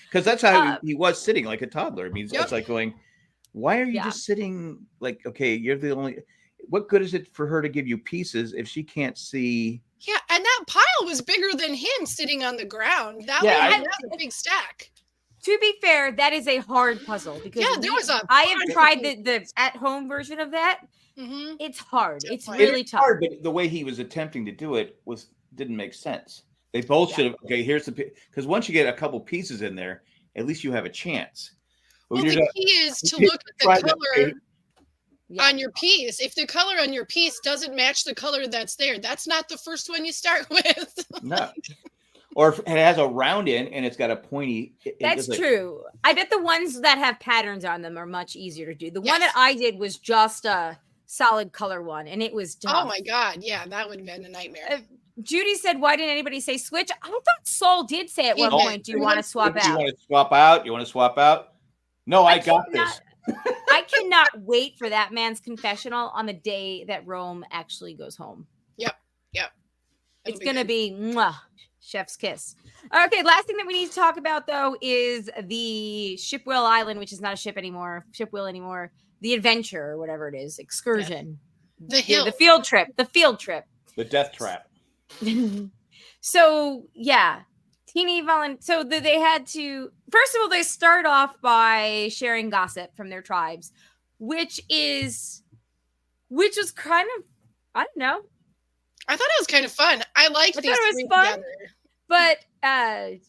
Because that's how he was sitting like a toddler. I mean, it's like going, why are you just sitting like, okay, you're the only. What good is it for her to give you pieces if she can't see? Yeah, and that pile was bigger than him sitting on the ground. That was a big stack. To be fair, that is a hard puzzle because I have tried the at-home version of that. Mm-hmm. It's hard. It's really tough. Hard, but the way he was attempting to do it didn't make sense. They both should have. Okay, here's because once you get a couple pieces in there, at least you have a chance. Well, the key is to look at the color on your piece. If the color on your piece doesn't match the color that's there, that's not the first one you start with. No. Or if it has a round in and it's got a pointy. That's true. I bet the ones that have patterns on them are much easier to do. The one that I did was just a solid color one, and it was tough. Oh my God. Yeah, that would have been a nightmare. Judy said, why didn't anybody say switch? I thought Saul did say at one point, do you want to swap out? You want to swap out? You want to swap out? No, I got this. I cannot wait for that man's confessional on the day that Rome actually goes home. Yep. It's going to be chef's kiss. Okay, last thing that we need to talk about, though, is the Shipwheel Island, which is not a ship anymore, Shipwheel anymore, the adventure or whatever it is, excursion. The hill. The field trip. The death trap. So, yeah. So they had to, first of all, they start off by sharing gossip from their tribes, which was kind of, I don't know. I thought it was kind of fun. I liked these three together. But I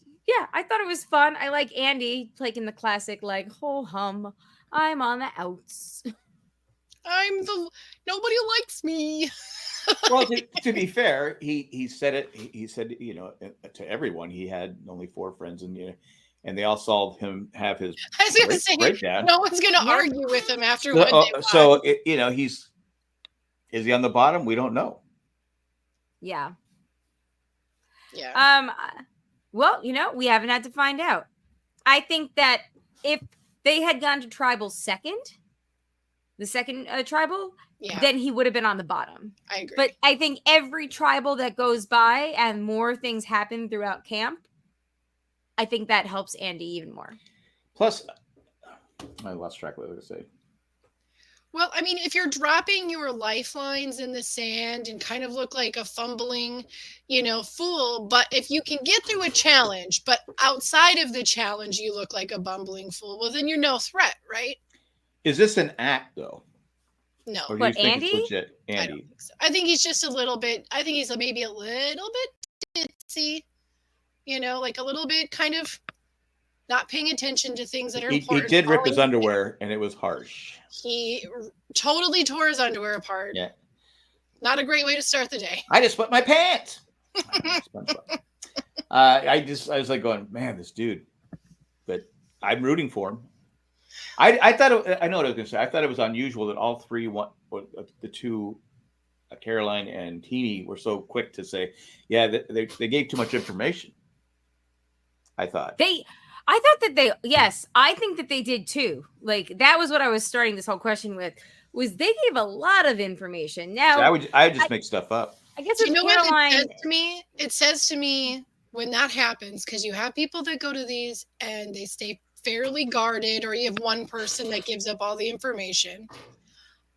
thought it was fun. I like Andy taking the classic, like, ho hum, I'm on the outs. Nobody likes me. Well, to be fair, he said it. He said, to everyone, he had only 4 friends, and they all saw him have his breakdown. No one's going to argue with him after one day. So is he on the bottom? We don't know. Yeah. Yeah. Well, we haven't had to find out. I think that if they had gone to tribal the second tribal, then he would have been on the bottom. I agree. But I think every tribal that goes by and more things happen throughout camp, I think that helps Andy even more. Plus, I lost track of what I was going to say. Well, I mean, if you're dropping your lifelines in the sand and kind of look like a fumbling, fool, but if you can get through a challenge, but outside of the challenge, you look like a bumbling fool, well, then you're no threat, right? Is this an act, though? No. Or do you think it's legit? Andy? I don't think so. I think he's just a little bit, maybe a little bit ditzy, like a little bit kind of not paying attention to things that are important. He did rip his underwear, and it was harsh. He totally tore his underwear apart. Yeah. Not a great way to start the day. I just put my pants. I was like going, man, this dude. But I'm rooting for him. I thought, I know what I was going to say. I thought it was unusual that all three, the two, Caroline and Teeny, were so quick to say, yeah, they gave too much information. I thought. I think that they did too. Like, that was what I was starting this whole question with, was they gave a lot of information. Now, I would just make stuff up. I guess Caroline, what it says to me? It says to me when that happens, because you have people that go to these and they stay fairly guarded, or you have one person that gives up all the information.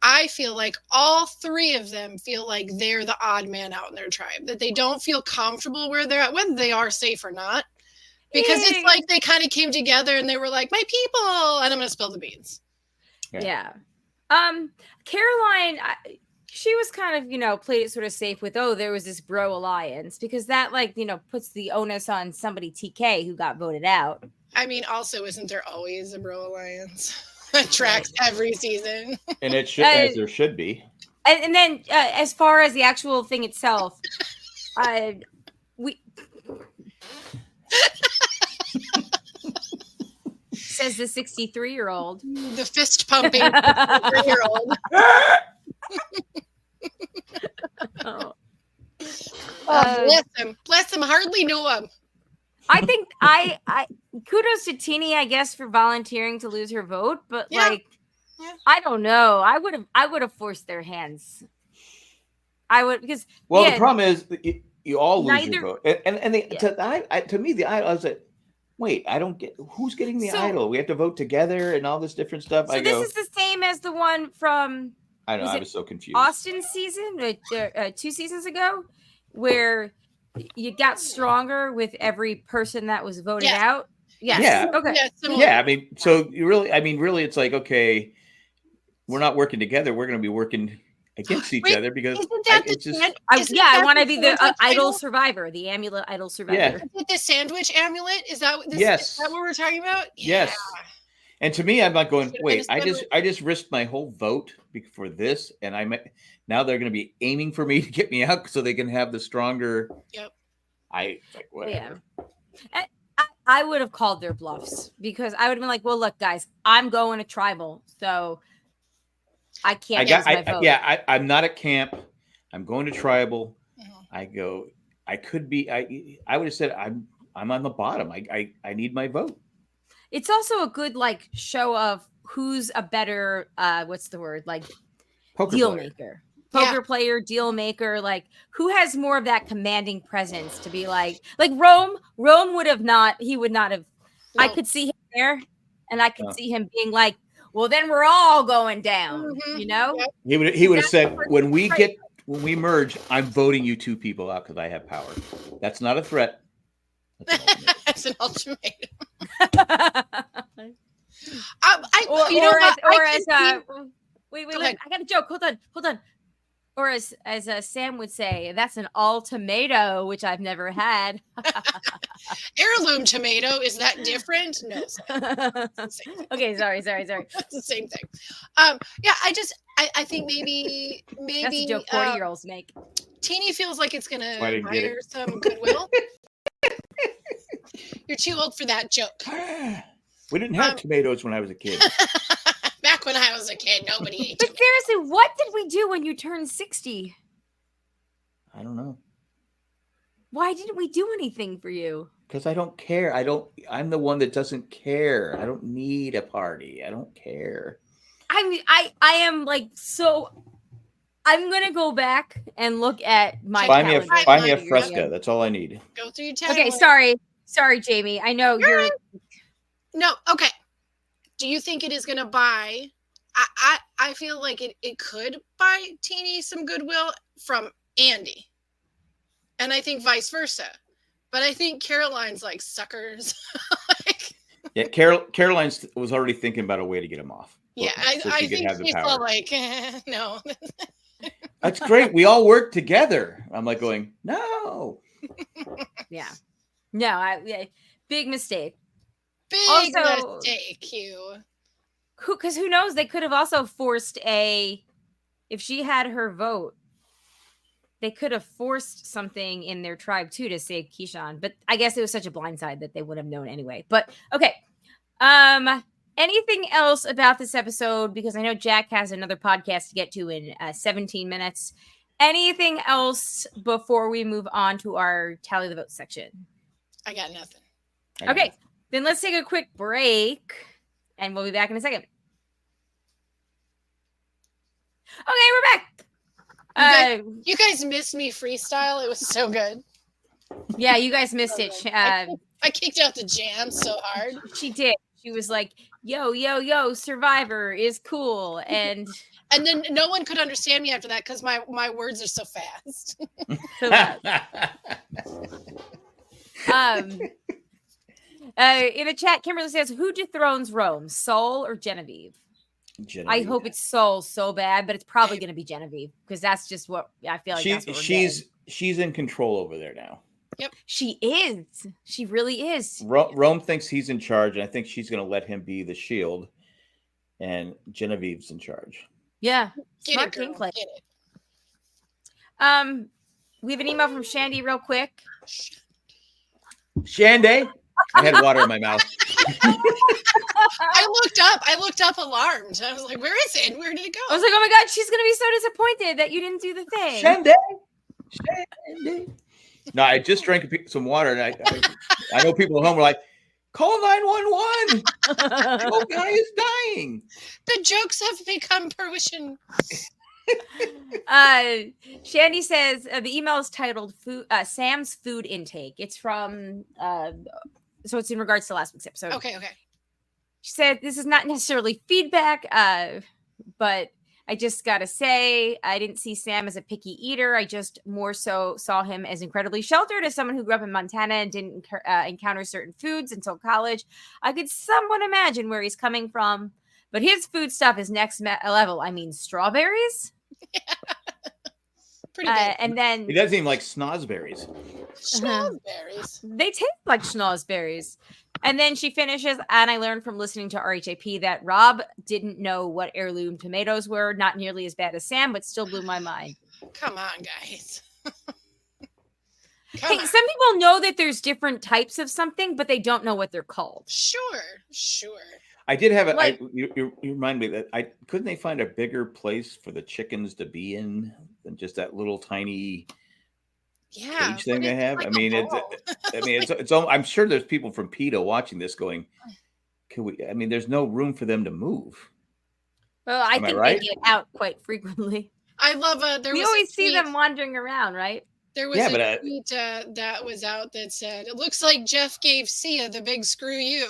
I feel like all 3 of them feel like they're the odd man out in their tribe, that they don't feel comfortable where they're at, whether they are safe or not. Because it's like they kind of came together and they were like, my people, and I'm going to spill the beans. Yeah. Caroline, she was kind of, played it sort of safe with, there was this bro alliance, because that, puts the onus on somebody TK who got voted out. I mean, also, isn't there always a bro alliance that tracks every season? And it should, as there should be. And then, as far as the actual thing itself, we says the 63-year-old, the fist pumping 63-year-old. Oh. Bless him. Hardly know him. I think I kudos to Teeny, I guess, for volunteering to lose her vote, but I don't know. I would have forced their hands. I would, because the problem is you all lose your vote, and to me the idol, I was like, wait, I don't get who's getting the idol. We have to vote together and all this different stuff. So this is the same as the one from I know I was so confused. Austin's season 2 seasons ago, where you got stronger with every person that was voted out. Yes. Yeah. Okay. Yeah. I mean, so really, it's like, okay, we're not working together. We're going to be working against each other because I want to be the idol survivor, the amulet idol survivor. Yeah. Is it the sandwich amulet? Is that is that what we're talking about? Yes. Yeah. And to me, I'm not going, wait, I just risked my whole vote for this, and now they're going to be aiming for me to get me out so they can have the stronger. Yep. Whatever. Yeah. I would have called their bluffs because I would have been like, well, look, guys, I'm going to tribal, so I can't use my vote. I'm not at camp. I'm going to tribal. Mm-hmm. I could be. I would have said I'm on the bottom. I need my vote. It's also a good show of who's a better what's the word, poker deal player. Maker. Poker player, deal maker, who has more of that commanding presence to be like Rome would not have. No. I could see him there, and I could see him being like, well, then we're all going down, you know? Yep. He would have said, when we merge, I'm voting you 2 people out because I have power. That's not a threat. That's an ultimatum. Wait, I got a joke. Hold on. Or as Sam would say, that's an all tomato, which I've never had. Heirloom tomato, is that different? No. Okay, sorry. That's the same thing. I think maybe that's a joke 40-year-olds make. Teeny feels like it's gonna buy her some goodwill. You're too old for that joke. We didn't have tomatoes when I was a kid. Back when I was a kid, nobody ate tomatoes. But seriously, what did we do when you turned 60? I don't know. Why didn't we do anything for you? Because I don't care. I'm the one that doesn't care. I don't need a party. I don't care. I mean, I am so. I'm gonna go back and look at my. Buy me a Fresca. That's all I need. Go through your tablet. Okay, sorry, Jamie. I know you're. No, okay. Do you think it is going to buy? I feel like it could buy Teeny some goodwill from Andy, and I think vice versa. But I think Caroline's like suckers. Yeah, Caroline was already thinking about a way to get him off. Yeah, I think she's all like, no. That's great. We all work together. I'm like going, no. Yeah. No, big mistake. Big mistake, you. Because who knows? They could have also forced if she had her vote, they could have forced something in their tribe too to save Keyshawn. But I guess it was such a blindside that they would have known anyway. But okay. Anything else about this episode? Because I know Jack has another podcast to get to in 17 minutes. Anything else before we move on to our tally the vote section? I got nothing. Okay. Then let's take a quick break, and we'll be back in a second. Okay, we're back. You guys missed me freestyle. It was so good. Yeah, you guys missed it. I kicked out the jam so hard. She did. She was like, yo, Survivor is cool. And then no one could understand me after that because my words are so fast. In the chat, Kimberly says, who dethrones Rome, Sol or Genevieve? I hope it's Sol so bad, but it's probably going to be Genevieve because that's just what I feel like. She's in control over there now. Yep. She is. She really is. Rome thinks he's in charge, and I think she's going to let him be the shield, and Genevieve's in charge. Yeah. Get Smart it, girl. gameplay. Get it. We have an email from Shandy real quick. Shandy. I had water in my mouth. I looked up alarmed. I was like, where is it? Where did it go? I was like, oh my God, she's going to be so disappointed that you didn't do the thing. Shandy. No, I just drank some water, and I know people at home are like, call 911. The guy is dying. The jokes have become fruition. Shandy says the email is titled Sam's Food Intake. It's from so it's in regards to last week's episode. Okay. She said this is not necessarily feedback, but I just gotta say I didn't see Sam as a picky eater. I just more so saw him as incredibly sheltered. As someone who grew up in Montana and didn't encounter certain foods until college, I could somewhat imagine where he's coming from. But his food stuff is next level. I mean, strawberries. Pretty big. And then He doesn't even like snozberries. Schnozberries. They taste like schnozberries. And then she finishes, and I learned from listening to RHAP that Rob didn't know what heirloom tomatoes were. Not nearly as bad as Sam, but still blew my mind. Come on, guys. Some people know that there's different types of something, but they don't know what they're called. Sure. I did have Like- you remind me that couldn't they find a bigger place for the chickens to be in than just that little tiny cage thing they have? Like it's I'm sure there's people from PETA watching this going, can we? I mean, there's no room for them to move. Well, I Am I think right? they get out quite frequently. I love We always see them wandering around, right? There was a tweet that was out that said, it looks like Jeff gave Sia the big screw you.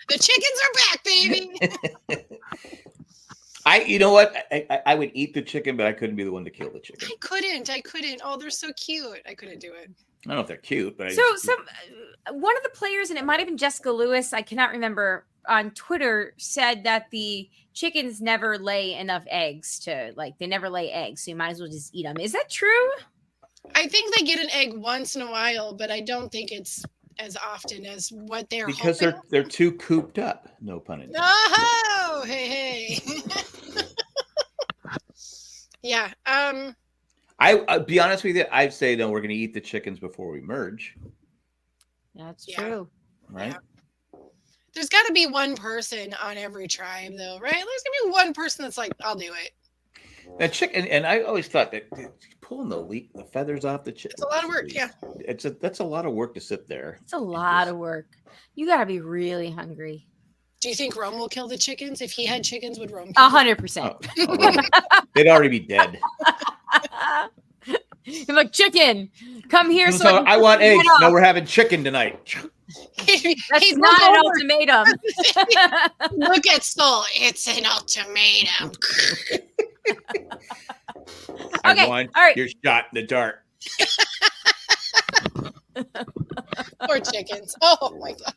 The chickens are back, baby. You know what? I would eat the chicken, but I couldn't be the one to kill the chicken. I couldn't. Oh, they're so cute. I couldn't do it. I don't know if they're cute, but one of the players, and it might have been Jessica Lewis, I cannot remember, on Twitter said that the chickens never lay enough eggs they never lay eggs, so you might as well just eat them. Is that true? I think they get an egg once in a while, but I don't think it's as often as what they're because hoping. they're too cooped up. No pun intended. Oh, hey. Yeah. I'll be honest with you. I'd say no. We're going to eat the chickens before we merge. That's true. Right. Yeah. There's got to be one person on every tribe, though, right? There's going to be one person that's like, I'll do it. That chicken, and I always thought that pulling the feathers off the chicken. It's a lot of work, yeah. That's a lot of work to sit there. It's a lot of work. You got to be really hungry. Do you think Rome will kill the chickens? If he had chickens, would Rome kill 100%. They'd already be dead. You're like, chicken, come here. So I want eggs. No, we're having chicken tonight. That's not an ultimatum. Look at Soul. It's an ultimatum. Okay, all right. You're shot in the dark. Poor chickens. Oh my God.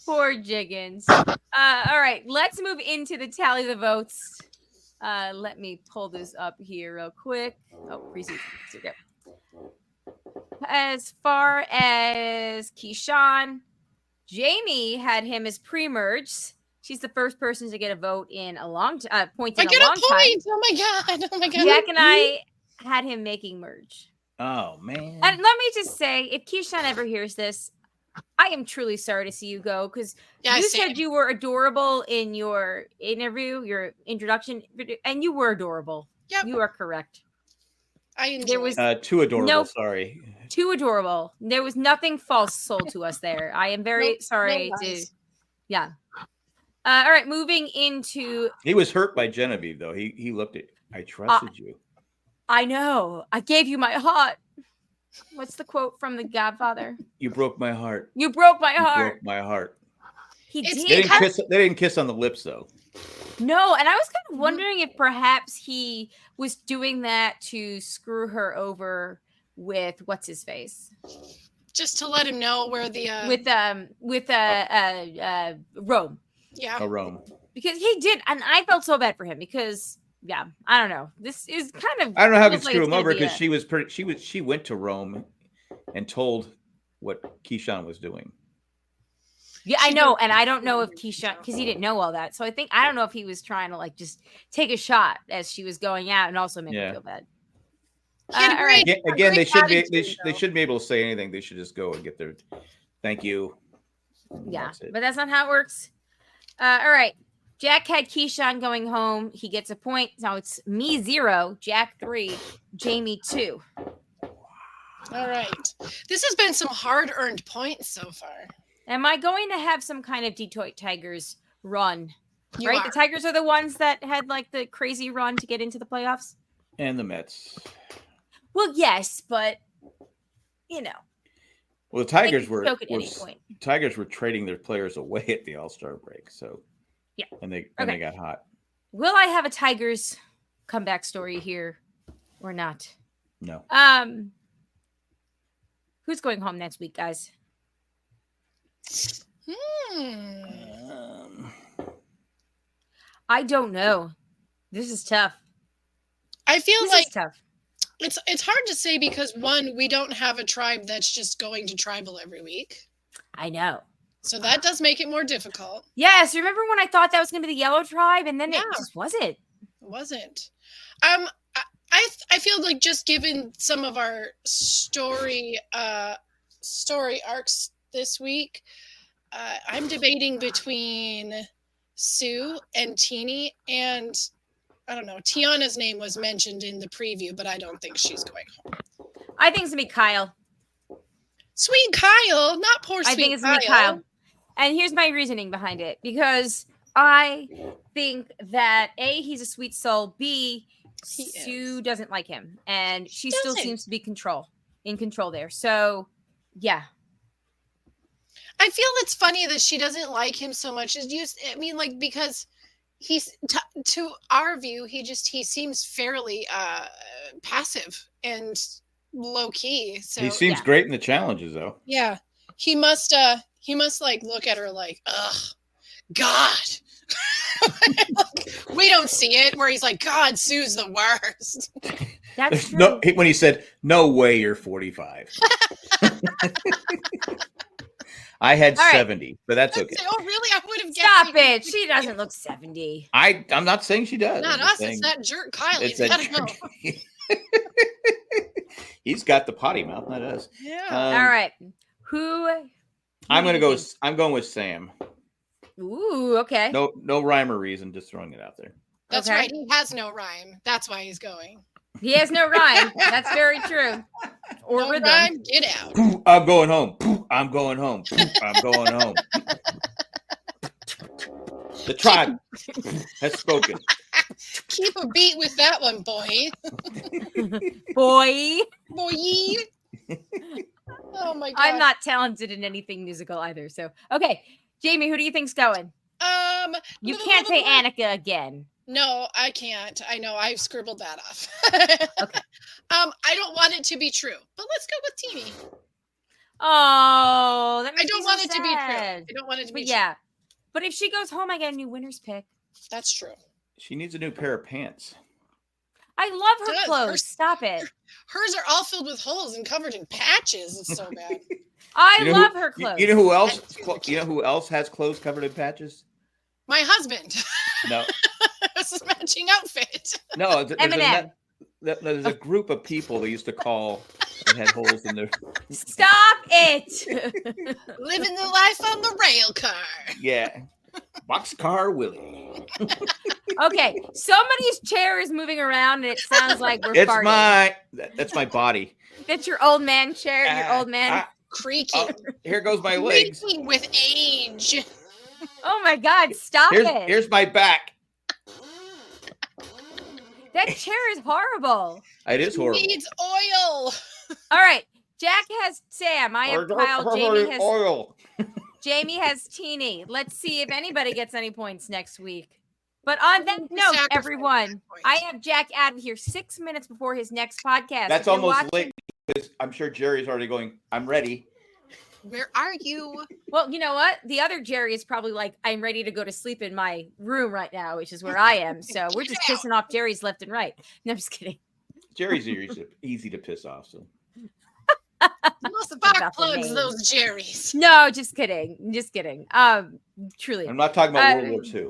Poor chickens. All right, let's move into the tally the votes. Let me pull this up here real quick. Oh, preseason. Okay. As far as Keyshawn, Jamie had him as pre-merge. She's the first person to get a vote in a long time. Point in I get a long a point. time. Oh my God. Oh my God. Jack and I had him making merge. Oh man. And let me just say, if Keyshawn ever hears this, I am truly sorry to see you go, because you said you were adorable in your interview, your introduction, and you were adorable. Yep. You are correct. I enjoyed There was too adorable. Sorry. Too adorable. There was nothing false sold to us there. I am very sorry to. Yeah. All right. Moving into. He was hurt by Genevieve, though. He looked at. I trusted you. I know. I gave you my heart. What's the quote from The Godfather? You broke my heart. You broke my heart. You broke my heart. He did. They didn't kiss on the lips, though. No, and I was kind of wondering if perhaps he was doing that to screw her over with what's his face, just to let him know where the Rome. Yeah, Rome. Because he did, and I felt so bad for him because yeah, I don't know. This is kind of. I don't know how to feels like screw it's him gonna over be because she went to Rome and told what Keyshawn was doing. Yeah, I know, and I don't know if Keyshawn, because he didn't know all that. So I don't know if he was trying to like just take a shot as she was going out and also make me feel bad. He had All right. Again, they shouldn't be able to say anything. They should just go and get their thank you. Yeah, but that's not how it works. All right. Jack had Keyshawn going home. He gets a point. Now it's me 0, Jack 3, Jamie 2. All right. This has been some hard-earned points so far. Am I going to have some kind of Detroit Tigers run? You right? are. The Tigers are the ones that had like the crazy run to get into the playoffs. And the Mets. Well, yes, but you know. Well, the Tigers were trading their players away at the All-Star break, so yeah, and they got hot. Will I have a Tigers comeback story here or not? No. Who's going home next week, guys? I don't know. This is tough. I feel like it's tough. It's hard to say because one, we don't have a tribe that's just going to tribal every week. I know. So that does make it more difficult. Yes, remember when I thought that was going to be the yellow tribe, and then it just wasn't. It wasn't. I feel like just given some of our story arcs this week, I'm debating between Sue and Teeny, and I don't know. Tiana's name was mentioned in the preview, but I don't think she's going home. I think it's going to be Kyle. Sweet Kyle, not poor sweet Kyle. I think it's going to be Kyle. And here's my reasoning behind it. Because I think that A, he's a sweet soul. B, Sue doesn't like him. And she still seems to be in control there. So, yeah. I feel it's funny that she doesn't like him so much. Because he's to our view, he seems fairly passive and low key. So he seems great in the challenges, though. Yeah, he must like look at her like, ugh, God. We don't see it where he's like, God, Sue's the worst. That's true. No, when he said, "No way, you're 45." I had 70, but that's okay. Oh, really? I would have guessed. Stop it. She doesn't look 70. I'm not saying she does. Not us. It's that jerk Kyle. He's got to go. He's got the potty mouth, not us. Yeah. All right. I'm going with Sam. Ooh, okay. No rhyme or reason, just throwing it out there. That's right. He has no rhyme. That's why he's going. He has no rhyme. That's very true. Or no rhythm. Rhyme, get out. I'm going home. I'm going home. I'm going home. The tribe has spoken. Keep a beat with that one, boy. Boy. Oh my God. I'm not talented in anything musical either. So, okay. Jamie, who do you think's going? You can't say Annika again. No, I can't. I know. I've scribbled that off. Okay. I don't want it to be true, but let's go with Teeny. Oh, that I don't want it to be true. I don't want it to be true. Yeah. But if she goes home, I get a new winner's pick. That's true. She needs a new pair of pants. I love her clothes. Stop it. Hers are all filled with holes and covered in patches. It's so bad. I love her clothes. You know who else? You know who else has clothes covered in patches? My husband. No. This is matching outfit. No, there's a group of people they used to call that had holes in their. Stop it! Living the life on the rail car. Yeah. Boxcar Willie. Okay, somebody's chair is moving around, and it sounds like we're farting. That's my body. That's your old man chair. Your old man creaking. Here goes my legs. Creaking with age. Oh my God! Stop it. Here's my back. That chair is horrible. It is horrible. It needs oil. All right, Jack has Sam. I have Kyle. Jamie has oil. Jamie has Teeny. Let's see if anybody gets any points next week. But on that note, everyone, I have Jack out of here 6 minutes before his next podcast. That's almost late because I'm sure Jerry's already going, I'm ready. Where are you? Well, you know what? The other Jerry is probably like, I'm ready to go to sleep in my room right now, which is where I am. So we're just pissing off Jerry's left and right. No, I'm just kidding. Jerry's easy to piss off. So. Spark plugs those Jerrys. No, just kidding. Just kidding. Truly. I'm not talking about World War II.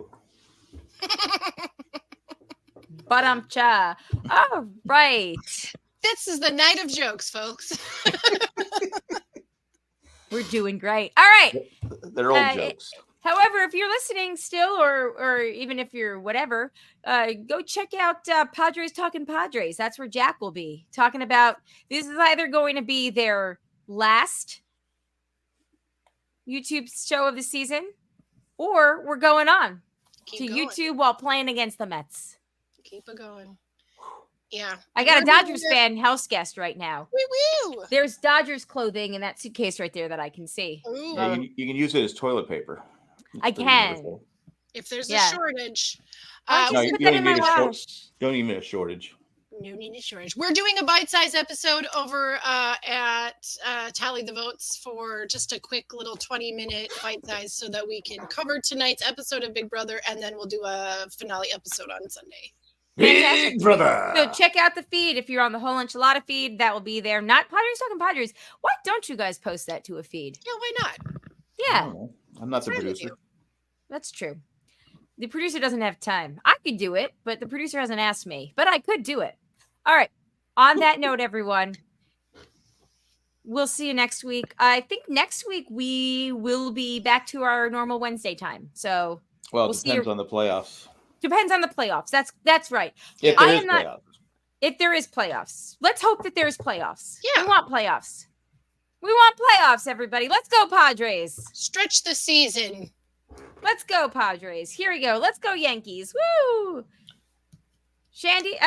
Cha. All right. This is the night of jokes, folks. We're doing great. All right. They're old jokes. However, if you're listening still, or even if you're whatever, go check out Padres Talking Padres. That's where Jack will be talking about. This is either going to be their last YouTube show of the season, or we're going on to YouTube while playing against the Mets. Keep it going. Yeah. I got a Dodgers fan house guest right now. Woo-woo. There's Dodgers clothing in that suitcase right there that I can see. Yeah, you can use it as toilet paper. I can. If there's a shortage. No, you don't even need a shortage. No need a shortage. We're doing a bite-sized episode over at Tally the Votes for just a quick little 20-minute bite-size so that we can cover tonight's episode of Big Brother, and then we'll do a finale episode on Sunday. Big Brother. So check out the feed. If you're on the whole enchilada feed, that will be there. Not Padres Talking Padres. Why don't you guys post that to a feed? Yeah, why not? Yeah. I'm not the producer. That's true. The producer doesn't have time. I could do it, but the producer hasn't asked me. But I could do it. All right. On that note, everyone, we'll see you next week. I think next week we will be back to our normal Wednesday time. So it depends on the playoffs. Depends on the playoffs. That's right. If there is playoffs. Let's hope that there's playoffs. Yeah. We want playoffs. We want playoffs, everybody. Let's go, Padres. Stretch the season. Let's go, Padres. Here we go. Let's go, Yankees. Woo! Shandy,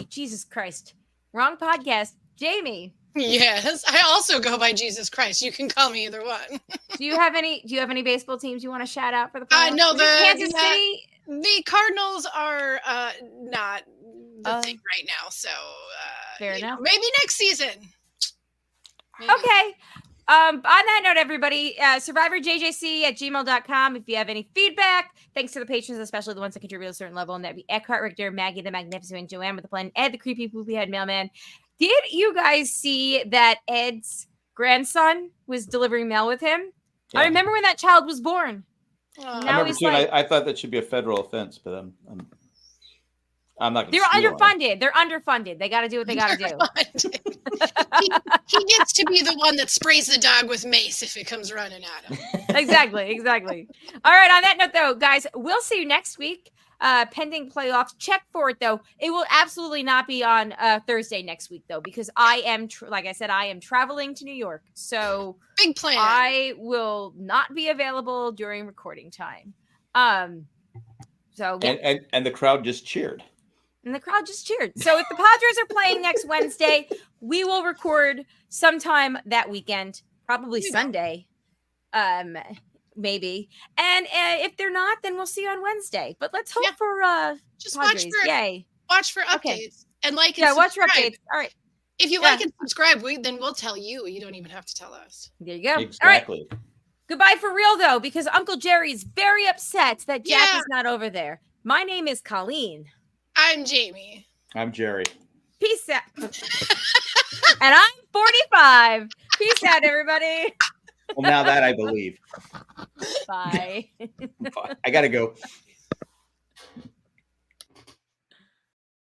Jesus Christ. Wrong podcast. Jamie. Yes, I also go by Jesus Christ. You can call me either one. Do you have any baseball teams you want to shout out for the playoffs? No, Kansas City. The Cardinals are not the thing right now. So fair enough. Maybe next season. Maybe. Okay. On that note, everybody, SurvivorJJC@gmail.com. If you have any feedback, thanks to the patrons, especially the ones that contribute a certain level, and that'd be Eckhart, Richter, Maggie the Magnificent, Joanne with the Plan, Ed the creepy poopy head mailman. Did you guys see that Ed's grandson was delivering mail with him? Yeah. I remember when that child was born. I remember too, I thought that should be a federal offense, but I'm not. They're underfunded. They're underfunded. They got to do what they got to do. He gets to be the one that sprays the dog with mace if it comes running at him. Exactly. All right. On that note, though, guys, we'll see you next week. Pending playoffs. Check for it, though. It will absolutely not be on Thursday next week, though, because I am, like I said, I am traveling to New York. So big plan. I will not be available during recording time. So and the crowd just cheered. And the crowd just cheered. So if the Padres are playing next Wednesday, we will record sometime that weekend, probably Sunday, maybe. And if they're not, then we'll see you on Wednesday. But let's hope for just Padres. Watch for updates and like and watch for updates. All right. If you like and subscribe, then we'll tell you. You don't even have to tell us. There you go. Exactly. All right. Goodbye for real, though, because Uncle Jerry's very upset that Jack is not over there. My name is Colleen. I'm Jamie. I'm Jerry. Peace out. And I'm 45. Peace out, everybody. Well, now that I believe. Bye. I got to go.